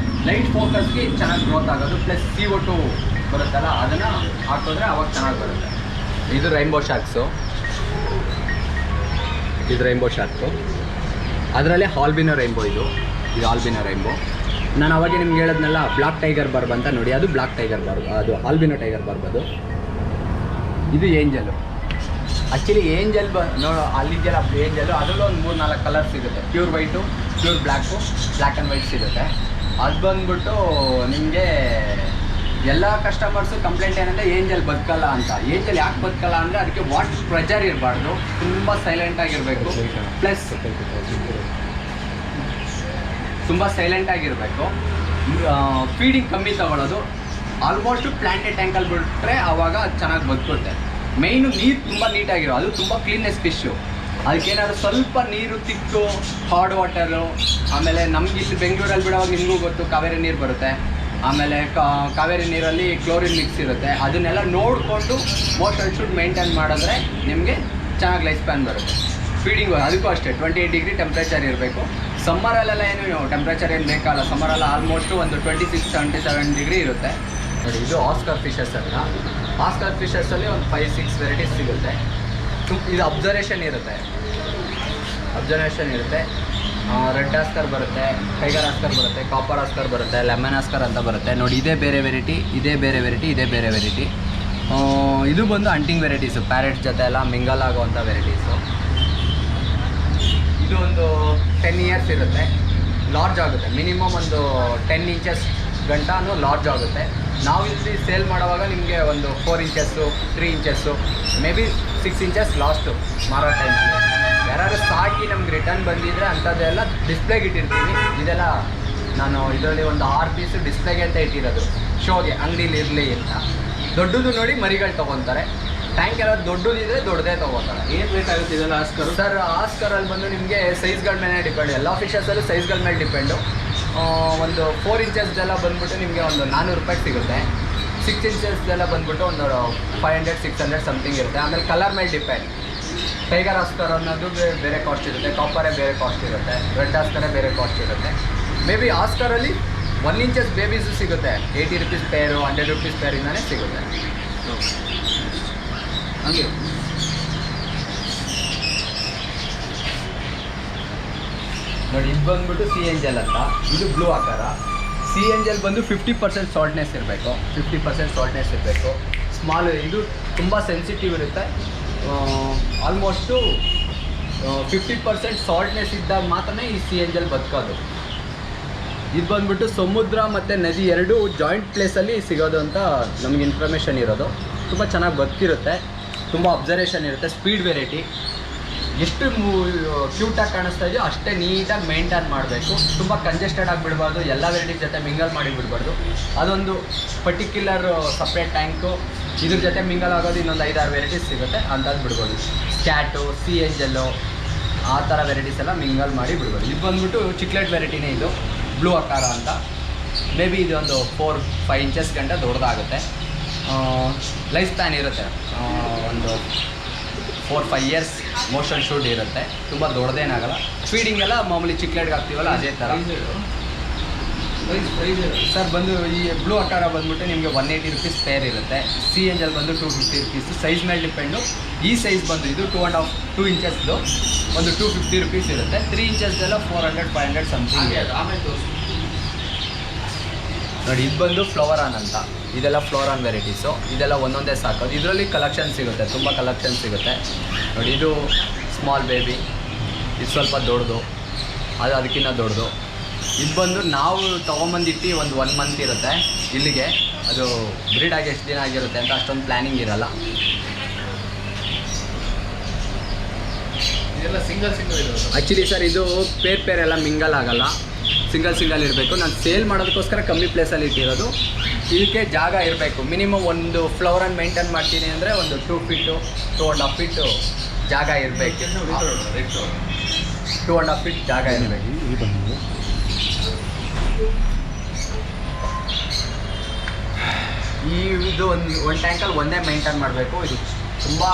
ಲೈಟ್ ಫೋಕಸ್ಗೆ ಚೆನ್ನಾಗಿ ಗ್ರೋತ್ ಆಗೋದು, ಪ್ಲಸ್ CO2 ಬರುತ್ತಲ್ಲ ಅದನ್ನು ಹಾಕಿದ್ರೆ ಅವಾಗ ಚೆನ್ನಾಗಿ ಬರುತ್ತೆ. ಇದು ರೈನ್ಬೋ ಶಾರ್ಕ್ಸು, ಇದು ರೈನ್ಬೋ ಶಾರ್ಕು. ಅದರಲ್ಲೇ ಆಲ್ಬಿನೋ ರೈನ್ಬೋ. ಇದು ಆಲ್ಬಿನೋ ರೈನ್ಬೋ. ನಾನು ಅವಾಗೆ ನಿಮ್ಗೆ ಹೇಳೋದ್ನೆಲ್ಲ ಬ್ಲಾಕ್ ಟೈಗರ್ ಬರ್ಬ್ ಅಂತ ನೋಡಿ, ಅದು ಬ್ಲಾಕ್ ಟೈಗರ್ ಬರ್ಬ್, ಅದು ಆಲ್ಬಿನೋ ಟೈಗರ್ ಬರ್ಬ್. ಅದು ಇದು ಏಂಜಲು. ಆ್ಯಕ್ಚುಲಿ ಏಂಜಲ್ ಅಲ್ಲಿದೆಯಲ್ಲ ಏಂಜಲು, ಅದರಲ್ಲೂ ಒಂದು 3-4 ಕಲರ್ ಸಿಗುತ್ತೆ. Pure white, pure black and white ಸಿಗುತ್ತೆ. ಅದು ಬಂದ್ಬಿಟ್ಟು ನಿಮಗೆ ಎಲ್ಲ ಕಸ್ಟಮರ್ಸು ಕಂಪ್ಲೇಂಟ್ ಏನಂದರೆ ಏಂಜಲ್ ಬದುಕಲ್ಲ ಅಂತ. ಏಂಜಲ್ ಯಾಕೆ ಬದುಕಲ್ಲ ಅಂದರೆ ಅದಕ್ಕೆ ವಾಟರ್ ಪ್ರೆಷರ್ ಇರಬಾರ್ದು, ತುಂಬ ಸೈಲೆಂಟಾಗಿರಬೇಕು, ಪ್ಲಸ್ ತುಂಬ ಸೈಲೆಂಟಾಗಿರಬೇಕು, ಫೀಡಿಂಗ್ ಕಮ್ಮಿ ತೊಗೊಳ್ಳೋದು. ಆಲ್ಮೋಸ್ಟು ಪ್ಲಾಂಟೆಡ್ ಟ್ಯಾಂಕಲ್ಲಿ ಬಿಟ್ಟರೆ ಆವಾಗ ಅದು ಚೆನ್ನಾಗಿ ಬದುಕುತ್ತೆ. ಮೇಯ್ನು ನೀರು ತುಂಬ ನೀಟಾಗಿರೋ, ಅದು ತುಂಬ ಕ್ಲೀನ್ನೆಸ್ ಫಿಶ್ಶು. ಅದಕ್ಕೇನಾದ್ರು ಸ್ವಲ್ಪ ನೀರು ತಿಕ್ಕು, ಹಾರ್ಡ್ ವಾಟರು, ಆಮೇಲೆ ನಮ್ಗೆ ಇಲ್ಲಿ ಬೆಂಗಳೂರಲ್ಲಿ ಬಿಡೋವಾಗ ನಿಮಗೂ ಗೊತ್ತು ಕಾವೇರಿ ನೀರು ಬರುತ್ತೆ. ಆಮೇಲೆ ಕಾವೇರಿ ನೀರಲ್ಲಿ ಕ್ಲೋರಿನ್ ಮಿಕ್ಸ್ ಇರುತ್ತೆ. ಅದನ್ನೆಲ್ಲ ನೋಡಿಕೊಂಡು ಮೋಸ್ಟ್ ಶುಡ್ ಮೇಂಟೈನ್ ಮಾಡಿದ್ರೆ ನಿಮಗೆ ಚೆನ್ನಾಗಿ ಲೈಫ್ ಸ್ಪ್ಯಾನ್ ಬರುತ್ತೆ. ಫೀಡಿಂಗು ಅದಕ್ಕೂ ಅಷ್ಟೇ 28 ಡಿಗ್ರಿ ಟೆಂಪ್ರೇಚರ್ ಇರಬೇಕು. ಸಮ್ಮರಲ್ಲೆಲ್ಲ ಏನು ಟೆಂಪ್ರೇಚರ್ ಏನು ಬೇಕಲ್ಲ, ಸಮ್ಮರೆಲ್ಲ ಆಲ್ಮೋಸ್ಟು ಒಂದು 26-27 ಡಿಗ್ರಿ ಇರುತ್ತೆ. ನೋಡಿ ಇದು ಆಸ್ಕರ್ ಫಿಶಸ್ ಅಂತ. ಆಸ್ಕರ್ ಫಿಶಸಲ್ಲಿ ಒಂದು 5-6 ವೆರೈಟೀಸ್ ಸಿಗುತ್ತೆ. ಇದು ಅಬ್ಸರ್ವೇಷನ್ ಇರುತ್ತೆ, ರೆಡ್ ಆಸ್ಕರ್ ಬರುತ್ತೆ, ಟೈಗರ್ ಆಸ್ಕರ್ ಬರುತ್ತೆ, ಕಾಪರ್ ಆಸ್ಕರ್ ಬರುತ್ತೆ, ಲೆಮನ್ ಆಸ್ಕರ್ ಅಂತ ಬರುತ್ತೆ. ನೋಡಿ ಇದೇ ಬೇರೆ ವೆರೈಟಿ, ಇದೇ ಬೇರೆ ವೆರೈಟಿ, ಇದೇ ಬೇರೆ ವೆರೈಟಿ. ಇದು ಬಂದು ಅಂಟಿಂಗ್ ವೆರೈಟೀಸು, ಪ್ಯಾರೆಟ್ಸ್ ಜೊತೆ ಎಲ್ಲ ಮಿಂಗಲ್ ಆಗುವಂಥ ವೆರೈಟೀಸು. ಇದು ಒಂದು 10 ಇಯರ್ಸ್ ಇರುತ್ತೆ, ಲಾರ್ಜ್ ಆಗುತ್ತೆ. ಮಿನಿಮಮ್ ಒಂದು 10 ಇಂಚಸ್ ಗಂಟನೂ ಲಾರ್ಜ್ ಆಗುತ್ತೆ. ನಾವು ಇಲ್ಲಿ ಸೇಲ್ ಮಾಡುವಾಗ ನಿಮಗೆ ಒಂದು 4 inches, 3 inches, may be 6 inches last ಮಾರೋ ಟೈಮಲ್ಲಿ. ಯಾರಾದ್ರೂ ಸಾಕಿ ನಮ್ಗೆ ರಿಟರ್ನ್ ಬಂದಿದ್ದರೆ ಅಂಥದ್ದೆಲ್ಲ ಡಿಸ್ಪ್ಲೇಗೆ ಇಟ್ಟಿರ್ತೀವಿ. ಇದೆಲ್ಲ ನಾನು ಇದರಲ್ಲಿ ಒಂದು 6 ಪೀಸು ಡಿಸ್ಪ್ಲೇಗೆ ಅಂತ ಇಟ್ಟಿರೋದು, ಶೋಗೆ, ಅಂಗಡೀಲಿ ಇರಲಿ ಅಂತ. ದೊಡ್ಡದು ನೋಡಿ ಮರಿಗಳು ತೊಗೊತಾರೆ. ಟ್ಯಾಂಕ್ ಎಲ್ಲ ದೊಡ್ಡದಿದ್ರೆ ದೊಡ್ಡದೇ ತೊಗೋತಾರೆ. ಏನು ಬೇಕಾಗುತ್ತೆ ಇದೆಲ್ಲ ಆಸ್ಕರ್? ಸರ್ ಆಸ್ಕರಲ್ಲಿ ಬಂದು ನಿಮಗೆ ಸೈಜ್ಗಳ ಮೇಲೆ ಡಿಪೆಂಡ್. ಎಲ್ಲ ಫಿಶಸಲ್ಲೂ ಸೈಜ್ಗಳ ಮೇಲೆ ಡಿಪೆಂಡು. ಒಂದು 4 ಇಂಚಸ್ದೆಲ್ಲ ಬಂದುಬಿಟ್ಟು ನಿಮಗೆ ಒಂದು 400 ರೂಪಾಯಿ ಸಿಗುತ್ತೆ. 6 ಇಂಚಸ್ದೆಲ್ಲ ಬಂದುಬಿಟ್ಟು ಒಂದು 500-600 ಸಮಥಿಂಗ್ ಇರುತ್ತೆ. ಆಮೇಲೆ ಕಲರ್ ಮೇಲೆ ಡಿಪೆಂಡ್. ಟೈಗರ್ ಆಸ್ಕರ್ ಅನ್ನೋದು ಬೇರೆ ಕಾಸ್ಟ್ ಇರುತ್ತೆ, ಕಾಪರೇ ಬೇರೆ ಕಾಸ್ಟ್ ಇರುತ್ತೆ, ರೆಡ್ ಆಸ್ಕರೇ ಬೇರೆ ಕಾಸ್ಟ್ ಇರುತ್ತೆ. ಮೇ ಬಿ ಆಸ್ಕರಲ್ಲಿ 1 ಇಂಚಸ್ ಬೇಬೀಸು ಸಿಗುತ್ತೆ. 80 ರೂಪೀಸ್ ಪೇರು, 100 ರೂಪೀಸ್ ಪೇರಿಂದನೇ ಸಿಗುತ್ತೆ. ಹಾಗೆ ನೋಡಿ ಇದು ಬಂದ್ಬಿಟ್ಟು ಸಿ ಏಂಜಲ್ ಅಂತ. ಇದು ಬ್ಲೂ ಆಕಾರ. ಸಿ ಏಂಜಲ್ ಬಂದು 50% ಸಾಲ್ಟ್ನೆಸ್ ಇರಬೇಕು, 50% ಸಾಲ್ಟ್ನೆಸ್ ಇರಬೇಕು. ಸ್ಮಾಲ್, ಇದು ತುಂಬ ಸೆನ್ಸಿಟಿವ್ ಇರುತ್ತೆ. ಆಲ್ಮೋಸ್ಟು 50% ಸಾಲ್ಟ್ನೆಸ್ ಇದ್ದಾಗ ಮಾತ್ರ ಈ ಸಿ ಏಂಜಲ್ ಬದುಕೋದು. ಇದು ಬಂದ್ಬಿಟ್ಟು ಸಮುದ್ರ ಮತ್ತು ನದಿ ಎರಡೂ ಜಾಯಿಂಟ್ ಪ್ಲೇಸಲ್ಲಿ ಸಿಗೋದು ಅಂತ ನಮಗೆ ಇನ್ಫಾರ್ಮೇಷನ್ ಇರೋದು. ತುಂಬ ಚೆನ್ನಾಗಿ ಬದುಕಿರುತ್ತೆ, ತುಂಬ ಅಬ್ಸರ್ವೇಷನ್ ಇರುತ್ತೆ. Speed variety. ಎಷ್ಟು ಕ್ಯೂಟಾಗಿ ಕಾಣಿಸ್ತಾ ಇದೆಯೋ ಅಷ್ಟೇ ನೀಟಾಗಿ ಮೇಂಟೈನ್ ಮಾಡಬೇಕು. ತುಂಬ ಕಂಜೆಸ್ಟೆಡ್ ಆಗಿಬಿಡ್ಬಾರ್ದು, ಎಲ್ಲ ವೆರೈಟೀಸ್ ಜೊತೆ ಮಿಂಗಲ್ ಮಾಡಿ ಬಿಡಬಾರ್ದು. ಅದೊಂದು ಪರ್ಟಿಕ್ಯುಲರ್ ಸಪ್ರೇಟ್ ಟ್ಯಾಂಕು, ಇದ್ರ ಜೊತೆ ಮಿಂಗಲ್ ಆಗೋದು ಇನ್ನೊಂದು 5-6 ವೆರೈಟೀಸ್ ಸಿಗುತ್ತೆ, ಅಂಥದ್ದು ಬಿಡ್ಬೋದು. ಸ್ಕ್ಯಾಟು, ಸಿ ಏಂಜಲ್ಲು, ಆ ಥರ ವೆರೈಟೀಸ್ ಎಲ್ಲ ಮಿಂಗಲ್ ಮಾಡಿ ಬಿಡ್ಬೋದು. ಇದು ಬಂದ್ಬಿಟ್ಟು ಚಿಕ್ಲೆಟ್ ವೆರೈಟಿನೇ, ಇದು ಬ್ಲೂ ಆಕಾರ ಅಂತ. ಮೇ ಬಿ ಇದೊಂದು 4-5 ಇಂಚಸ್ ಗಂಟ ದೊಡ್ಡದಾಗುತ್ತೆ. ಲೈಫ್ ಸ್ಪ್ಯಾನ್ ಇರುತ್ತೆ ಒಂದು 4-5 ಇಯರ್ಸ್ ಮೋಷನ್ ಶೂಟ್ ಇರುತ್ತೆ. ತುಂಬ ದೊಡ್ಡದೇನಾಗಲ್ಲ. ಫೀಡಿಂಗ್ ಎಲ್ಲ ಮಾಮೂಲಿ ಚಿಕ್ಲೆಟ್ಗೆ ಹಾಕ್ತೀವಲ್ಲ ಅದೇ ಥರ. ಸರ್ ಬಂದು ಈ ಬ್ಲೂ ಆಕಾರ ಬಂದುಬಿಟ್ಟು ನಿಮಗೆ 180 ರೂಪೀಸ್ ಪೇರ್ ಇರುತ್ತೆ. ಸಿ ಏಂಜಲ್ ಬಂದು 250 ರೂಪೀಸು. ಸೈಜ್ ಮೇಲೆ ಡಿಪೆಂಡು. ಈ ಸೈಜ್ ಬಂದು ಇದು 2 ಇಂಚಸ್ದು ಒಂದು 250 ರೂಪೀಸ್ ಇರುತ್ತೆ. 3 ಇಂಚಸ್ದೆಲ್ಲ 400-500 ಸಮಥಿಂಗ್. ಆಮೇಲೆ ತೋರಿಸಿ ನೋಡಿ ಇದು ಬಂದು ಫ್ಲವರಾನ್ ಅಂತ. ಇದೆಲ್ಲ ಫ್ಲೋರಾನ್ ವೆರೈಟೀಸು. ಇದೆಲ್ಲ ಒಂದೊಂದೇ ಸಾಕೋದು. ಇದರಲ್ಲಿ ಕಲೆಕ್ಷನ್ ಸಿಗುತ್ತೆ, ತುಂಬ ಕಲೆಕ್ಷನ್ ಸಿಗುತ್ತೆ. ನೋಡಿ ಇದು ಸ್ಮಾಲ್ ಬೇಬಿ, ಇದು ಸ್ವಲ್ಪ ದೊಡ್ಡದು, ಅದು ಅದಕ್ಕಿಂತ ದೊಡ್ಡದು. ಇದು ಬಂದು ನಾವು ತೊಗೊಂಬಂದಿಟ್ಟು ಒಂದು 1 ಮಂತ್ ಇರುತ್ತೆ ಇಲ್ಲಿಗೆ. ಅದು ಬ್ರೀಡಾಗಿ ಎಷ್ಟು ದಿನ ಆಗಿರುತ್ತೆ ಅಂತ ಅಷ್ಟೊಂದು ಪ್ಲ್ಯಾನಿಂಗ್ ಇರಲ್ಲ. ಇದೆಲ್ಲ ಸಿಂಗಲ್ ಇರೋದು. ಆ್ಯಕ್ಚುಲಿ ಸರ್ ಇದು ಪೇರ್ ಎಲ್ಲ ಮಿಂಗಲ್ ಆಗಲ್ಲ, ಸಿಂಗಲ್ ಇರಬೇಕು. ನಾನು ಸೇಲ್ ಮಾಡೋದಕ್ಕೋಸ್ಕರ ಕಮ್ಮಿ ಪ್ಲೇಸಲ್ಲಿ ಇಟ್ಟಿರೋದು. ಇದಕ್ಕೆ ಜಾಗ ಇರಬೇಕು. ಮಿನಿಮಮ್ ಒಂದು ಫ್ಲವರನ್ನು ಮೇಂಟೈನ್ ಮಾಡ್ತೀನಿ ಅಂದರೆ ಒಂದು 2 ಫೀಟು 2.5 ಫೀಟು ಜಾಗ ಇರಬೇಕು. 2.5 ಫೀಟ್ ಜಾಗ ಇರಬೇಕು. ಇದು ಒಂದು ಟ್ಯಾಂಕಲ್ಲಿ ಒಂದೇ ಮೇಂಟೈನ್ ಮಾಡಬೇಕು. ಇದು ತುಂಬ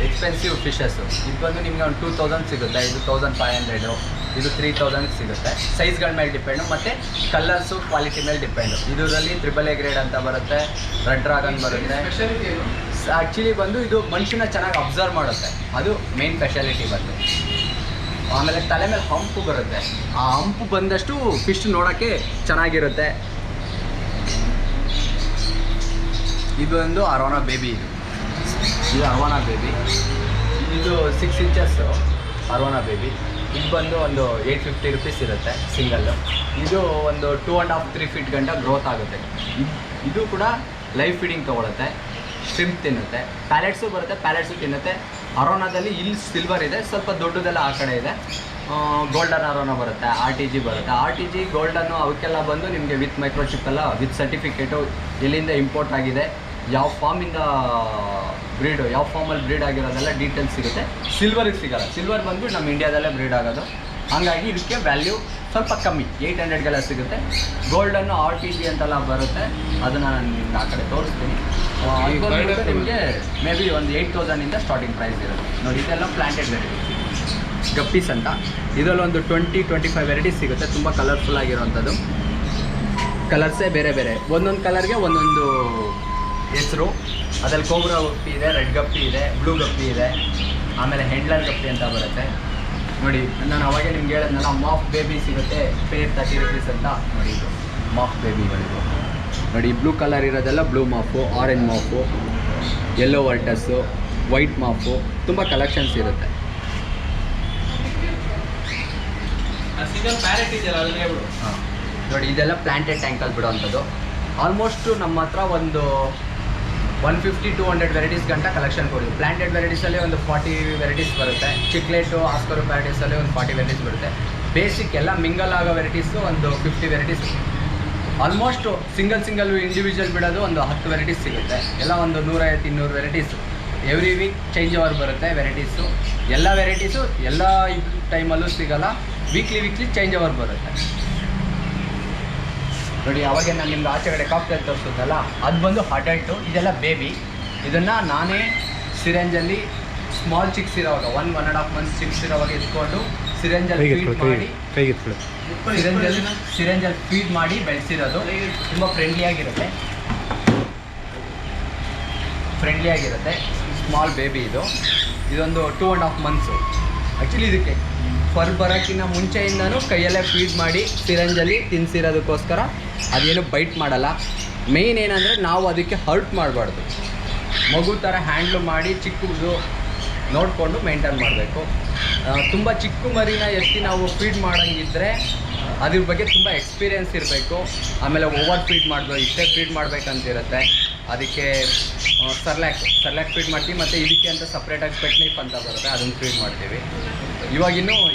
ಎಕ್ಸ್ಪೆನ್ಸಿವ್ ಫಿಶಸ್ಸು. ಇದು ಬಂದು ನಿಮಗೆ ಒಂದು 2000 ಸಿಗುತ್ತೆ, ಇದು 1500, ಇದು 3000 ಸಿಗುತ್ತೆ. ಸೈಜ್ಗಳ ಮೇಲೆ ಡಿಪೆಂಡು ಮತ್ತು ಕಲರ್ಸು ಕ್ವಾಲಿಟಿ ಮೇಲೆ ಡಿಪೆಂಡು. ಇದರಲ್ಲಿ AAA ಗ್ರೇಡ್ ಅಂತ ಬರುತ್ತೆ, ರೆಡ್ ಡ್ರಾಗನ್ ಬರುತ್ತೆ. ಆ್ಯಕ್ಚುಲಿ ಬಂದು ಇದು ಮನುಷ್ಯನ ಚೆನ್ನಾಗಿ ಅಬ್ಸರ್ವ್ ಮಾಡುತ್ತೆ, ಅದು ಮೇನ್ ಸ್ಪೆಷಾಲಿಟಿ ಬಂದು. ಆಮೇಲೆ ತಲೆ ಮೇಲೆ ಹಂಪು ಬರುತ್ತೆ, ಆ ಹಂಪು ಬಂದಷ್ಟು ಫಿಶ್ ನೋಡೋಕ್ಕೆ ಚೆನ್ನಾಗಿರುತ್ತೆ. ಇದು ಒಂದು ಅರೋನಾ ಬೇಬಿ. ಇದು ಅರೋನಾ ಬೇಬಿ, ಇದು 6 ಇಂಚಸ್ಸು ಅರೋನಾ ಬೇಬಿ. ಇದು ಬಂದು ಒಂದು 850 ರುಪೀಸ್ ಇರುತ್ತೆ ಸಿಂಗಲ್ಲು. ಇದು ಒಂದು 2.5-3 ಫೀಟ್ ಗಂಟ ಗ್ರೋತ್ ಆಗುತ್ತೆ. ಇದು ಕೂಡ ಲೈಫ್ ಫೀಡಿಂಗ್ ತೊಗೊಳುತ್ತೆ, ಸ್ಟ್ರಿಂಪ್ ತಿನ್ನುತ್ತೆ, ಪ್ಯಾಲೆಟ್ಸು ಬರುತ್ತೆ, ಪ್ಯಾಲೆಟ್ಸು ತಿನ್ನುತ್ತೆ. ಅರೋನಾದಲ್ಲಿ ಇಲ್ಲಿ ಸಿಲ್ವರ್ ಇದೆ, ಸ್ವಲ್ಪ ದೊಡ್ಡದೆಲ್ಲ ಆ ಕಡೆ ಇದೆ. ಗೋಲ್ಡನ್ ಅರೋನಾ ಬರುತ್ತೆ, RTG ಬರುತ್ತೆ. RTG ಗೋಲ್ಡನ್ನು ಅವಕ್ಕೆಲ್ಲ ಬಂದು ನಿಮಗೆ ವಿತ್ ಮೈಕ್ರೋಚಿಪ್ ಎಲ್ಲ ವಿತ್ ಸರ್ಟಿಫಿಕೇಟು, ಎಲ್ಲಿಂದ ಇಂಪೋರ್ಟ್ ಆಗಿದೆ, ಯಾವ ಫಾರ್ಮಿಂದ ಬ್ರೀಡು, ಯಾವ ಫಾರ್ಮಲ್ಲಿ ಬ್ರೀಡ್ ಆಗಿರೋದೆಲ್ಲ ಡೀಟೇಲ್ಸ್ ಸಿಗುತ್ತೆ. ಸಿಲ್ವರಿಗೆ ಸಿಗೋಲ್ಲ, ಸಿಲ್ವರ್ ಬಂದು ನಮ್ಮ ಇಂಡಿಯಾದಲ್ಲೇ ಬ್ರೀಡ್ ಆಗೋದು. ಹಾಗಾಗಿ ಇದಕ್ಕೆ ವ್ಯಾಲ್ಯೂ ಸ್ವಲ್ಪ ಕಮ್ಮಿ, 800ಗೆಲ್ಲ ಸಿಗುತ್ತೆ. ಗೋಲ್ಡನ್ನು RTG ಅಂತೆಲ್ಲ ಬರುತ್ತೆ, ಅದನ್ನು ನಾನು ನಿಮ್ಗೆ ಆ ಕಡೆ ತೋರಿಸ್ತೀನಿ. ನಿಮಗೆ ಮೇ ಬಿ ಒಂದು 8000ಇಂದ ಸ್ಟಾರ್ಟಿಂಗ್ ಪ್ರೈಸ್ ಇರುತ್ತೆ ನೋಡಿ. ಇದೆಲ್ಲ ಪ್ಲಾಂಟೆಡ್ ವೆರೈಟೀಸ್ ಗಪ್ಪೀಸ್ ಅಂತ. ಇದರಲ್ಲಿ ಒಂದು 20-25 ವೆರೈಟೀಸ್ ಸಿಗುತ್ತೆ, ತುಂಬ ಕಲರ್ಫುಲ್ ಆಗಿರೋವಂಥದ್ದು. ಕಲರ್ಸೇ ಬೇರೆ, ಒಂದೊಂದು ಕಲರ್ಗೆ ಒಂದೊಂದು ಹೆಸರು. ಅದರಲ್ಲಿ ಕೋಬ್ರಾ ಗಪ್ಪಿ ಇದೆ, ರೆಡ್ ಗಪ್ಪಿ ಇದೆ, ಬ್ಲೂ ಗಪ್ಪಿ ಇದೆ, ಆಮೇಲೆ ಹೆಂಡ್ಲರ್ ಗಪ್ಪಿ ಅಂತ ಬರುತ್ತೆ ನೋಡಿ. ನಾನು ಅವಾಗೇ ನಿಮ್ಗೆ ಹೇಳಿದ್ನಲ್ಲ, ಮಾಫ್ ಬೇಬಿ ಸಿಗುತ್ತೆ, ಪೇರ್ 30 ರುಪೀಸ್ ಅಂತ ನೋಡಿ. ಇದು ಮಾಫ್ ಬೇಬಿಗಳಿದು ನೋಡಿ. ಬ್ಲೂ ಕಲರ್ ಇರೋದೆಲ್ಲ ಬ್ಲೂ ಮಾಫು, ಆರೆಂಜ್ ಮಾಫು, ಯೆಲ್ಲೋ ವರ್ಟಸ್ಸು, ವೈಟ್ ಮಾಫು, ತುಂಬ ಕಲೆಕ್ಷನ್ಸ್ ಇರುತ್ತೆ. ಸಿಂಗಲ್ ಪ್ಯಾರೆಟ್ ಇದೆಯಲ್ಲ ಅದನ್ನ ಹೇಳ್ಬಿಡು. ಹಾಂ ನೋಡಿ, ಇದೆಲ್ಲ ಪ್ಲಾಂಟೆಡ್ ಟ್ಯಾಂಕಲ್ಲಿ ಬಿಡೋವಂಥದ್ದು. ಆಲ್ಮೋಸ್ಟು ನಮ್ಮ ಹತ್ರ ಒಂದು 150-200 ವೆರೈಟೀಸ್ ಗಂಟ ಕಲೆಕ್ಷನ್ ಕೊಡ್ತೀವಿ. ಪ್ಲಾಂಟೆಡ್ ವೆರೈಟೀಸಲ್ಲಿ ಒಂದು 40 ವೆರೈಟೀಸ್ ಬರುತ್ತೆ. ಚಿಕ್ಲೇಟು, ಆಸ್ಕರು ಪ್ಯಾರಡೈಸಲ್ಲಿ ಒಂದು 40 ವೆರೈಟೀಸ್ ಬರುತ್ತೆ. ಬೇಸಿಕ್ ಎಲ್ಲ ಮಿಂಗಲ್ ಆಗೋ ವೆರೈಟೀಸು ಒಂದು 50 ವೆರೈಟೀಸ್. ಆಲ್ಮೋಸ್ಟು ಸಿಂಗಲ್ ಇಂಡಿವಿಜುವಲ್ ಬಿಡೋದು ಒಂದು 10 ವೆರೈಟೀಸ್ ಸಿಗುತ್ತೆ. ಎಲ್ಲ ಒಂದು 150-200 varieties. Every week change over ಬರುತ್ತೆ ವೆರೈಟೀಸು. ಎಲ್ಲ ವೆರೈಟೀಸು ಎಲ್ಲ ಟೈಮಲ್ಲೂ ಸಿಗೋಲ್ಲ, ವೀಕ್ಲಿ ಚೇಂಜ್ ಓವರ್ ಬರುತ್ತೆ ನೋಡಿ. ಅವಾಗೆ ನಾನು ನಿಮ್ಗೆ ಆಚೆ ಕಡೆ ಕಾಕ್ಟೇಲ್ ತೋರಿಸೋದಲ್ಲ, ಅದು ಬಂದು ಅಡಲ್ಟು. ಇದೆಲ್ಲ ಬೇಬಿ. ಇದನ್ನು ನಾನೇ ಸಿರೆಂಜಲ್ಲಿ ಸ್ಮಾಲ್ ಚಿಕ್ಸ್ ಇರೋವಾಗ 1.5 ಮಂತ್ಸ್ ಚಿಕ್ಸ್ ಇರೋವಾಗ ಎತ್ಕೊಂಡು ಸಿರೆಂಜಲ್ಲಿ ಫೀಡ್ ಮಾಡಿ ಬೆಳೆಸಿರೋದು. ತುಂಬ ಫ್ರೆಂಡ್ಲಿಯಾಗಿರುತ್ತೆ. ಸ್ಮಾಲ್ ಬೇಬಿ ಇದೊಂದು 2.5 ಮಂತ್ಸು. ಆ್ಯಕ್ಚುಲಿ ಇದಕ್ಕೆ ಫರ್ ಬರೋಕ್ಕಿಂತ ಮುಂಚೆಯಿಂದನೂ ಕೈಯಲ್ಲೇ ಫೀಡ್ ಮಾಡಿ ಸಿರೆಂಜಲ್ಲಿ ತಿನ್ನಿಸಿರೋದಕ್ಕೋಸ್ಕರ ಅದೇನು ಬೈಟ್ ಮಾಡಲ್ಲ. ಮೇಯ್ನ್ ಏನಂದರೆ ನಾವು ಅದಕ್ಕೆ ಹರ್ಟ್ ಮಾಡಬಾರ್ದು, ಮಗು ಥರ ಹ್ಯಾಂಡ್ಲು ಮಾಡಿ ಚಿಕ್ಕದು ನೋಡಿಕೊಂಡು ಮೇಂಟೈನ್ ಮಾಡಬೇಕು. ತುಂಬ ಚಿಕ್ಕ ಮರಿನ ಎತ್ತಿ ನಾವು ಫೀಡ್ ಮಾಡೋಂಗಿದ್ರೆ ಅದ್ರ ಬಗ್ಗೆ ತುಂಬ ಎಕ್ಸ್ಪೀರಿಯೆನ್ಸ್ ಇರಬೇಕು. ಆಮೇಲೆ ಓವರ್ ಫೀಡ್ ಮಾಡಬೇಕು, ಇಷ್ಟೇ ಫೀಡ್ ಮಾಡಬೇಕಂತಿರುತ್ತೆ. ಅದಕ್ಕೆ ಸರ್ಲ್ಯಾಕ್ ಫೀಡ್ ಮಾಡ್ತೀವಿ. ಮತ್ತು ಇದಕ್ಕೆ ಅಂತ ಸಪ್ರೇಟಾಗಿ ಪೆಟ್ ನೈಫ್ ಅಂತ ಬರುತ್ತೆ, ಅದನ್ನು ಫೀಡ್ ಮಾಡ್ತೀವಿ.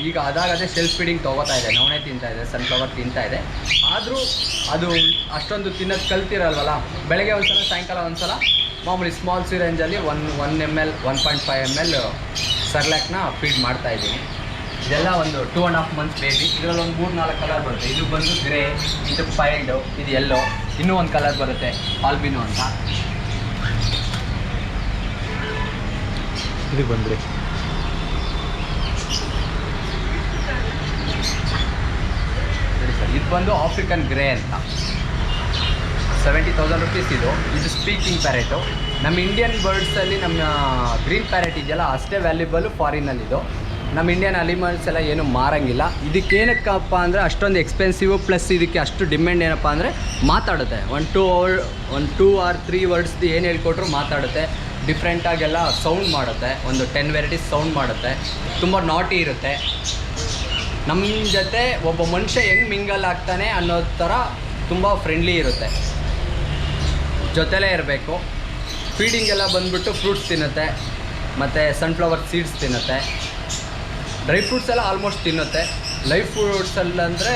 ಈಗ ಅದಾಗದೇ ಸೆಲ್ಫ್ ಫೀಡಿಂಗ್ ತೊಗೋತಾ ಇದೆ, ನವಣೆ ತಿಂತಾಯಿದೆ, ಸನ್ಫ್ಲವರ್ ತಿಂತಾಯಿದೆ. ಆದರೂ ಅದು ಅಷ್ಟೊಂದು ತಿನ್ನೋದು ಕಲ್ತಿರಲ್ವಲ್ಲ, ಬೆಳಗ್ಗೆ ಒಂದ್ಸಲ ಸಾಯಂಕಾಲ ಒಂದ್ಸಲ ಮಾಮೂಲಿ ಸ್ಮಾಲ್ ಸಿರೆಂಜಲ್ಲಿ 1 ml 1.5 ml ಸರ್ಲ್ಯಾಕ್ನ ಫೀಡ್ ಮಾಡ್ತಾಯಿದ್ದೀನಿ. ಇದೆಲ್ಲ ಒಂದು 2.5 ಮಂತ್ಸ್ ಬೇಬಿ. ಇದರಲ್ಲಿ ಒಂದು 3-4 ಕಲರ್ ಬರುತ್ತೆ. ಇದು ಬಂದು ಗ್ರೇ, ಇದು ಪೈಲ್ಡು, ಇದು ಯೆಲ್ಲೋ, ಇನ್ನೂ ಒಂದು ಕಲರ್ ಬರುತ್ತೆ ಆಲ್ಬಿನೋ ಅಂತ. ಇದು ಬಂದರೆ ಸರಿ ಸರ್. ಇದು ಬಂದು ಆಫ್ರಿಕನ್ ಗ್ರೇ ಅಂತ, 70,000 ರುಪೀಸ್. ಇದು ಸ್ಪೀಕಿಂಗ್ ಪ್ಯಾರೆಟು. ನಮ್ಮ ಇಂಡಿಯನ್ ಬರ್ಡ್ಸಲ್ಲಿ ನಮ್ಮ ಗ್ರೀನ್ ಪ್ಯಾರೆಟ್ ಇದೆಯಲ್ಲ ಅಷ್ಟೇ ವ್ಯಾಲ್ಯೂಬಲು ಫಾರಿನಲ್ಲಿದು. ನಮ್ಮ ಇಂಡಿಯನ್ ಅನಿಮಲ್ಸ್ ಎಲ್ಲ ಏನು ಮಾರಂಗಿಲ್ಲ. ಇದಕ್ಕೇನಕ್ಕಪ್ಪ ಅಂದರೆ ಅಷ್ಟೊಂದು ಎಕ್ಸ್ಪೆನ್ಸಿವು, ಪ್ಲಸ್ ಇದಕ್ಕೆ ಅಷ್ಟು ಡಿಮ್ಯಾಂಡ್ ಏನಪ್ಪ ಅಂದರೆ ಮಾತಾಡುತ್ತೆ. 1-2 or 3 ವರ್ಡ್ಸ್ದು ಏನು ಹೇಳ್ಕೊಟ್ರು ಮಾತಾಡುತ್ತೆ. ಡಿಫ್ರೆಂಟಾಗೆಲ್ಲ ಸೌಂಡ್ ಮಾಡುತ್ತೆ. ಒಂದು 10 ವೆರೈಟೀಸ್ ಸೌಂಡ್ ಮಾಡುತ್ತೆ. ತುಂಬ ನಾಟಿ ಇರುತ್ತೆ. ನಮ್ಮ ಜೊತೆ ಒಬ್ಬ ಮನುಷ್ಯ ಹೆಂಗೆ ಮಿಂಗಲ್ ಆಗ್ತಾನೆ ಅನ್ನೋ ಥರ ತುಂಬ ಫ್ರೆಂಡ್ಲಿ ಇರುತ್ತೆ. ಜೊತೆಲೇ ಇರಬೇಕು. ಫೀಡಿಂಗ್ ಎಲ್ಲ ಬಂದುಬಿಟ್ಟು ಫ್ರೂಟ್ಸ್ ತಿನ್ನುತ್ತೆ, ಮತ್ತು ಸನ್ಫ್ಲವರ್ ಸೀಡ್ಸ್ ತಿನ್ನುತ್ತೆ. ಡ್ರೈ ಫ್ರೂಟ್ಸ್ ಎಲ್ಲ ಆಲ್ಮೋಸ್ಟ್ ತಿನ್ನುತ್ತೆ. ಲೈವ್ ಫ್ರೂಟ್ಸಲ್ಲಂದರೆ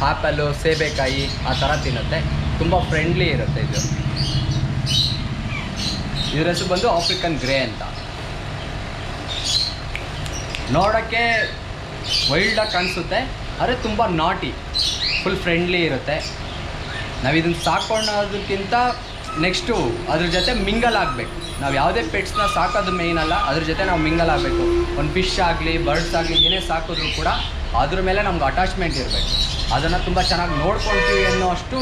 ಆ್ಯಪಲ್ಲು, ಸೇಬೆಕಾಯಿ ಆ ಥರ ತಿನ್ನುತ್ತೆ. ತುಂಬ ಫ್ರೆಂಡ್ಲಿ ಇರುತ್ತೆ ಇದು. ಇದ್ರ ಹೆಸರು ಬಂದು ಆಫ್ರಿಕನ್ ಗ್ರೇ ಅಂತ. ನೋಡೋಕ್ಕೆ ವೈಲ್ಡಾಗಿ ಕಾಣಿಸುತ್ತೆ, ಆದರೆ ತುಂಬ ನಾಟಿ, ಫುಲ್ ಫ್ರೆಂಡ್ಲಿ ಇರುತ್ತೆ. ನಾವು ಇದನ್ನು ಸಾಕೊಳ್ಳೋದಕ್ಕಿಂತ ನೆಕ್ಸ್ಟು ಅದ್ರ ಜೊತೆ ಮಿಂಗಲ್ ಆಗಬೇಕು. ನಾವು ಯಾವುದೇ ಪೆಟ್ಸ್ನ ಸಾಕೋದು ಮೇಯ್ನ್ ಅಲ್ಲ, ಅದ್ರ ಜೊತೆ ನಾವು ಮಿಂಗಲ್ ಆಗಬೇಕು. ಒಂದು ಫಿಶ್ ಆಗಲಿ, ಬರ್ಡ್ಸ್ ಆಗಲಿ, ಏನೇ ಸಾಕಿದ್ರು ಕೂಡ ಅದ್ರ ಮೇಲೆ ನಮ್ಗೆ ಅಟ್ಯಾಚ್ಮೆಂಟ್ ಇರಬೇಕು. ಅದನ್ನು ತುಂಬ ಚೆನ್ನಾಗಿ ನೋಡ್ಕೊಳ್ತೀವಿ ಅನ್ನೋ ಅಷ್ಟು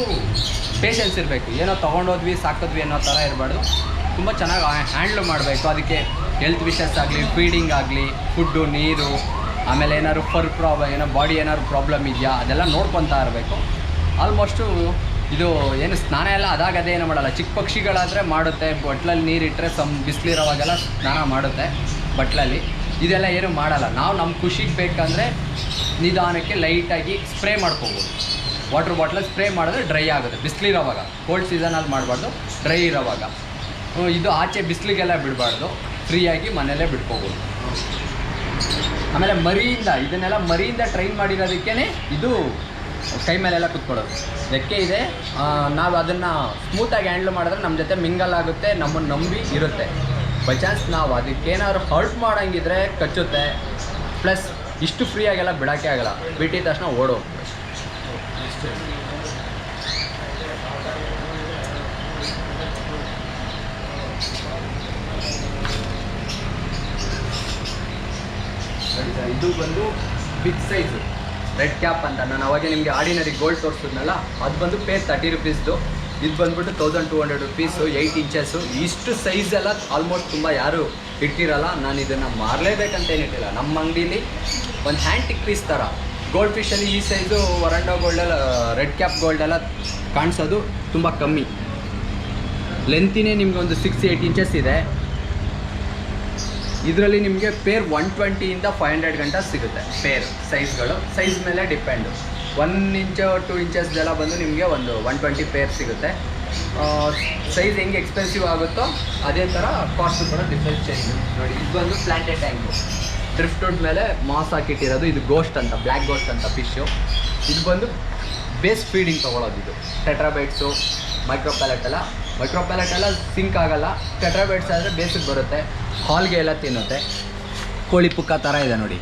ಪೇಷನ್ಸ್ ಇರಬೇಕು. ಏನೋ ತೊಗೊಂಡೋದ್ವಿ ಸಾಕಿದ್ವಿ ಅನ್ನೋ ಥರ ಇರಬಾರ್ದು. ತುಂಬ ಚೆನ್ನಾಗಿ ಹ್ಯಾಂಡ್ಲ್ ಮಾಡಬೇಕು. ಅದಕ್ಕೆ ಹೆಲ್ತ್ ವಿಷಸ್ ಆಗಲಿ, ಫೀಡಿಂಗ್ ಆಗಲಿ, ಫುಡ್ಡು, ನೀರು, ಆಮೇಲೆ ಏನಾದ್ರು ಫರ್ ಏನೋ ಬಾಡಿ ಏನಾದ್ರು ಪ್ರಾಬ್ಲಮ್ ಇದೆಯಾ ಅದೆಲ್ಲ ನೋಡ್ಕೊತಾ ಇರಬೇಕು. ಆಲ್ಮೋಸ್ಟು ಇದು ಏನು ಸ್ನಾನ ಎಲ್ಲ ಅದಾಗದೇ ಏನೂ ಮಾಡಲ್ಲ. ಚಿಕ್ಕ ಪಕ್ಷಿಗಳಾದರೆ ಮಾಡುತ್ತೆ, ಬಟ್ಲಲ್ಲಿ ನೀರಿಟ್ಟರೆ ಬಿಸಿಲಿರೋವಾಗೆಲ್ಲ ಸ್ನಾನ ಮಾಡುತ್ತೆ ಬಟ್ಲಲ್ಲಿ. ಇದೆಲ್ಲ ಏನೂ ಮಾಡಲ್ಲ. ನಾವು ನಮ್ಮ ಖುಷಿಗೆ ಬೇಕಂದರೆ ನಿಧಾನಕ್ಕೆ ಲೈಟಾಗಿ ಸ್ಪ್ರೇ ಮಾಡ್ಕೋಬೋದು. ವಾಟ್ರ್ ಬಾಟ್ಲಲ್ಲಿ ಸ್ಪ್ರೇ ಮಾಡಿದ್ರೆ ಡ್ರೈ ಆಗುತ್ತೆ ಬಿಸಿಲಿರೋವಾಗ. ಕೋಲ್ಡ್ ಸೀಸನಲ್ಲಿ ಮಾಡಬಾರ್ದು, ಡ್ರೈ ಇರೋವಾಗ. ಇದು ಆಚೆ ಬಿಸಿಲಿಗೆಲ್ಲ ಬಿಡಬಾರ್ದು, ಫ್ರೀಯಾಗಿ ಮನೆಯಲ್ಲೇ ಬಿಡ್ಕೋಬೋದು. ಆಮೇಲೆ ಇದನ್ನೆಲ್ಲ ಮರಿಯಿಂದ ಟ್ರೈನ್ ಮಾಡಿರೋದಕ್ಕೇ ಇದು ಕೈ ಮೇಲೆಲ್ಲ ಕೂತ್ಕೊಳ್ಳೋದು. ರೆಕ್ಕೆ ಇದೆ, ನಾವು ಅದನ್ನು ಸ್ಮೂತಾಗಿ ಹ್ಯಾಂಡ್ಲ್ ಮಾಡಿದ್ರೆ ನಮ್ಮ ಜೊತೆ ಮಿಂಗಲ್ ಆಗುತ್ತೆ, ನಮ್ಮನ್ನು ನಂಬಿ ಇರುತ್ತೆ. ಬೈ ಚಾನ್ಸ್ ನಾವು ಅದಕ್ಕೇನಾದ್ರು ಹರ್ಟ್ ಮಾಡೋಂಗಿದ್ರೆ ಕಚ್ಚುತ್ತೆ. ಪ್ಲಸ್ ಇಷ್ಟು ಫ್ರೀಯಾಗೆಲ್ಲ ಬಿಡೋಕ್ಕೆ ಆಗಲ್ಲ, ಬಿಟ್ಟಿದ ತಕ್ಷಣ ಓಡೋಗ್ತದೆ. ಇದು ಬಂದು ಬಿಗ್ ಸೈಜು ರೆಡ್ ಕ್ಯಾಪ್ ಅಂತ. ನಾನು ಅವಾಗೆ ನಿಮಗೆ ಆರ್ಡಿನರಿ ಗೋಲ್ಡ್ ತೋರಿಸಿದ್ನಲ್ಲ, ಅದು ಬಂದು ಪೇರ್ 30 ರುಪೀಸ್ದು. ಇದು ಬಂದುಬಿಟ್ಟು 1200 ರುಪೀಸು, 8 ಇಂಚಸ್ಸು. ಇಷ್ಟು ಸೈಜೆಲ್ಲ ಆಲ್ಮೋಸ್ಟ್ ತುಂಬ ಯಾರು ಇಟ್ಟಿರಲ್ಲ. ನಾನು ಇದನ್ನು ಮಾರಲೇಬೇಕಂತ ಏನಿಟ್ಟಿಲ್ಲ. ನಮ್ಮ ಅಂಗಡೀಲಿ ಒಂದು ಹ್ಯಾಂಟಿಕ್ ಪೀಸ್ ಥರ ಗೋಲ್ಡ್ ಫಿಶಲ್ಲಿ ಈ ಸೈಜು ವರಂಡೋ ಗೋಲ್ಡೆಲ್ಲ, ರೆಡ್ ಕ್ಯಾಪ್ ಗೋಲ್ಡೆಲ್ಲ ಕಾಣಿಸೋದು ತುಂಬ ಕಮ್ಮಿ. ಲೆಂತಿನೇ ನಿಮಗೆ ಒಂದು 6-8 ಇಂಚಸ್ ಇದೆ. ಇದರಲ್ಲಿ ನಿಮಗೆ ಪೇರ್ 120ಇಂದ 500 ಗಂಟ ಸಿಗುತ್ತೆ. ಪೇರ್ ಸೈಜ್ಗಳು ಸೈಜ್ ಮೇಲೆ ಡಿಪೆಂಡು. 1 ಇಂಚು 2 ಇಂಚಸ್ದೆಲ್ಲ ಬಂದು ನಿಮಗೆ ಒಂದು 120 ಪೇರ್ ಸಿಗುತ್ತೆ. ಸೈಜ್ ಹೆಂಗೆ ಎಕ್ಸ್ಪೆನ್ಸಿವ್ ಆಗುತ್ತೋ ಅದೇ ಥರ ಕಾಸ್ಟ್ ಕೂಡ ಡಿಫ್ರೆನ್ಸ್ ಚೇಂಜ್. ನೋಡಿ, ಇದು ಬಂದು ಪ್ಲಾಂಟೆಡ್ ಟ್ಯಾಂಕು, ಡ್ರಿಫ್ಟ್ವುಡ್ ಮೇಲೆ ಮಾಸ್ ಹಾಕಿಟ್ಟಿರೋದು. ಇದು ಗೋಸ್ಟ್ ಅಂತ, ಬ್ಲ್ಯಾಕ್ ಗೋಸ್ಟ್ ಅಂತ ಫಿಶ್ಶು. ಇದು ಬಂದು ಬೇಸ್ ಫೀಡಿಂಗ್ ತೊಗೊಳೋದು. ಇದು ಟೆಟ್ರಾಬೈಟ್ಸು, ಮೈಕ್ರೋಪ್ಯಾಲೆಟ್ ಎಲ್ಲ ಸಿಂಕ್ ಆಗಲ್ಲ. ಟೆಟ್ರಾಬೈಟ್ಸ್ ಆದರೆ ಬೇಸಿಗೆ ಬರುತ್ತೆ, ಹಾಲ್ಗೆ ಎಲ್ಲ ತಿನ್ನುತ್ತೆ. ಕೋಳಿ ಪುಕ್ಕ ಥರ ಇದೆ ನೋಡಿ.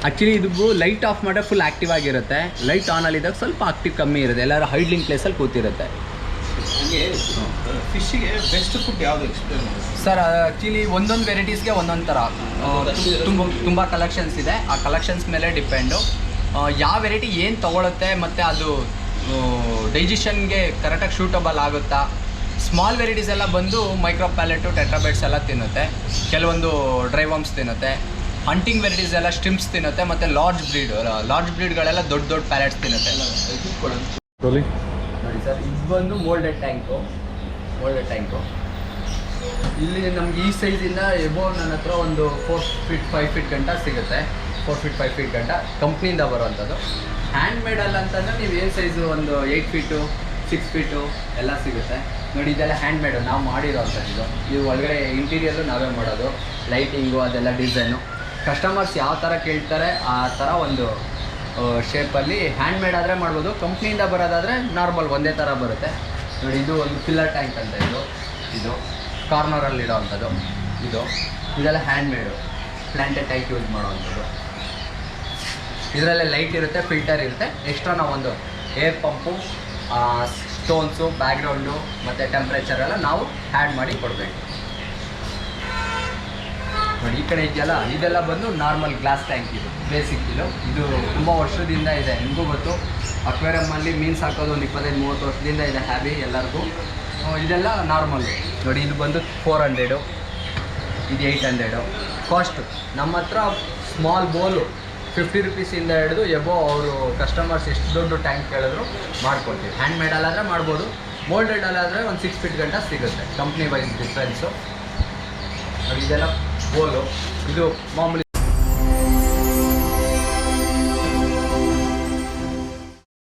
ಆ್ಯಕ್ಚುಲಿ ಇದು ಲೈಟ್ ಆಫ್ ಮಾಡಿದ್ರೆ ಫುಲ್ ಆ್ಯಕ್ಟಿವ್ ಆಗಿರುತ್ತೆ. ಲೈಟ್ ಆನಲ್ಲಿದ್ದಾಗ ಸ್ವಲ್ಪ ಆಕ್ಟಿವ್ ಕಮ್ಮಿ ಇರುತ್ತೆ, ಎಲ್ಲರೂ ಹೈಡ್ಲಿಂಗ್ ಪ್ಲೇಸಲ್ಲಿ ಕೂತಿರುತ್ತೆ. ಫಿಶ್ಶಿಗೆ ಬೆಸ್ಟ್ ಫುಡ್ ಯಾವುದು ಎಕ್ಸ್ಪ್ಲೇನ್ ಮಾಡಿ ಸರ್? ಆ್ಯಕ್ಚುಲಿ ಒಂದೊಂದು ವೆರೈಟೀಸ್ಗೆ ಒಂದೊಂದು ಥರ ತುಂಬ ಕಲೆಕ್ಷನ್ಸ್ ಇದೆ. ಆ ಕಲೆಕ್ಷನ್ಸ್ ಮೇಲೆ ಡಿಪೆಂಡು ಯಾವ ವೆರೈಟಿ ಏನು ತೊಗೊಳುತ್ತೆ ಮತ್ತು ಅದು ಡೈಜೆಷನ್ಗೆ ಕರೆಕ್ಟಾಗಿ ಶೂಟಬಲ್ ಆಗುತ್ತಾ. ಸ್ಮಾಲ್ ವೆರೈಟೀಸ್ ಎಲ್ಲ ಬಂದು ಮೈಕ್ರೋಪ್ಯಾಲೆಟು, ಟೆಟ್ರಾಬೈಟ್ಸ್ ಎಲ್ಲ ತಿನ್ನುತ್ತೆ. ಕೆಲವೊಂದು ಡ್ರೈ ವರ್ಮ್ಸ್ ತಿನ್ನುತ್ತೆ. ಹಂಟಿಂಗ್ ವೆರೈಟೀಸ್ ಎಲ್ಲ ಸ್ಟಿಮ್ಸ್ ತಿನ್ನುತ್ತೆ. ಮತ್ತು ಲಾರ್ಜ್ ಬ್ರೀಡ್ಗಳೆಲ್ಲ ದೊಡ್ಡ ಪ್ಯಾಲೆಟ್ಸ್ ತಿನ್ನುತ್ತೆ. ನೋಡಿ ಸರ್, ಇದು ಬಂದು ಮೋಲ್ಡೆಡ್ ಟ್ಯಾಂಕು. ಇಲ್ಲಿ ನಮ್ಗೆ ಈ ಸೈಜಿಂದ ಎಬೋ ನನ್ನ ಹತ್ರ ಒಂದು 4 ಫೀಟ್ 5 ಫೀಟ್ ಗಂಟ ಸಿಗುತ್ತೆ. 4 ಫೀಟ್ 5 ಫೀಟ್ ಗಂಟ ಕಂಪ್ನಿಯಿಂದ ಬರುವಂಥದ್ದು. ಹ್ಯಾಂಡ್ ಮೇಡಲ್ಲಿ ಅಂತಂದರೆ ನೀವು ಏನು ಸೈಜು ಒಂದು 8 ಫೀಟು 6 ಫೀಟು ಎಲ್ಲ ಸಿಗುತ್ತೆ. ನೋಡಿ, ಇದೆಲ್ಲ ಹ್ಯಾಂಡ್ ಮೇಡು, ನಾವು ಮಾಡಿರೋ ಅಂಥದ್ದು. ಇದು ಒಳಗಡೆ ಇಂಟೀರಿಯಲ್ಲು ನಾವೇ ಮಾಡೋದು. ಲೈಟಿಂಗು ಅದೆಲ್ಲ ಡಿಸೈನು ಕಸ್ಟಮರ್ಸ್ ಯಾವ ಥರ ಕೇಳ್ತಾರೆ ಆ ಥರ ಒಂದು ಶೇಪಲ್ಲಿ ಹ್ಯಾಂಡ್ ಮೇಡ್ ಆದರೆ ಮಾಡ್ಬೋದು. ಕಂಪ್ನಿಯಿಂದ ಬರೋದಾದರೆ ನಾರ್ಮಲ್ ಒಂದೇ ಥರ ಬರುತ್ತೆ. ನೋಡಿ, ಇದು ಒಂದು ಫಿಲ್ಲರ್ ಟ್ಯಾಂಕ್ ಅಂತ. ಇದು ಕಾರ್ನರಲ್ಲಿಡೋ ಅಂಥದ್ದು. ಇದೆಲ್ಲ ಹ್ಯಾಂಡ್ ಮೇಡು ಪ್ಲಾಂಟೆಡ್ ಟ್ಯಾಂಕ್ ಯೂಸ್ ಮಾಡೋವಂಥದ್ದು. ಇದರಲ್ಲೇ ಲೈಟ್ ಇರುತ್ತೆ, ಫಿಲ್ಟರ್ ಇರುತ್ತೆ. ಎಕ್ಸ್ಟ್ರಾ ನಾವೊಂದು ಏರ್ ಪಂಪು, ಸ್ಟೋನ್ಸು, ಬ್ಯಾಕ್ಗ್ರೌಂಡು ಮತ್ತು ಟೆಂಪ್ರೇಚರ್ ಎಲ್ಲ ನಾವು ಆ್ಯಡ್ ಮಾಡಿ ಕೊಡಬೇಕು. ನೋಡಿ, ಈ ಕಡೆ ಇದೆಯಲ್ಲ, ಇದೆಲ್ಲ ಬಂದು ನಾರ್ಮಲ್ ಗ್ಲಾಸ್ ಟ್ಯಾಂಕ್. ಇದು ಬೇಸಿಕ್. ಇದು ತುಂಬ ವರ್ಷದಿಂದ ಇದೆ, ನಿಮಗೂ ಗೊತ್ತು. ಅಕ್ವೇರಿಯಮ್ಮಲ್ಲಿ ಮೀನು ಸಾಕೋದು ಒಂದು 25-30 ವರ್ಷದಿಂದ ಇದೆ ಹ್ಯಾಬಿ ಎಲ್ಲರಿಗೂ. ಇದೆಲ್ಲ ನಾರ್ಮಲ್. ನೋಡಿ, ಇದು ಬಂದು 400, ಇದು 800 ಕಾಸ್ಟು. ನಮ್ಮ ಹತ್ರ ಸ್ಮಾಲ್ ಬೋಲು 50 ರುಪೀಸಿಂದ ಹಿಡಿದು ಎಬೋ ಅವರು ಕಸ್ಟಮರ್ಸ್ ಎಷ್ಟು ದೊಡ್ಡ ಟ್ಯಾಂಕ್ ಕೇಳಿದ್ರು ಮಾಡ್ಕೊಡ್ತೀವಿ. ಹ್ಯಾಂಡ್ ಮೇಡಲ್ಲಾದರೆ ಮಾಡ್ಬೋದು, ಮೋಲ್ಡೆಡಲ್ಲಾದರೆ ಒಂದು 6 ಫೀಟ್ ಗಂಟ ಸಿಗುತ್ತೆ. Company wise difference. ಇದೆಲ್ಲ ಬೋಲು. ಇದು ಮಾಮೂಲಿ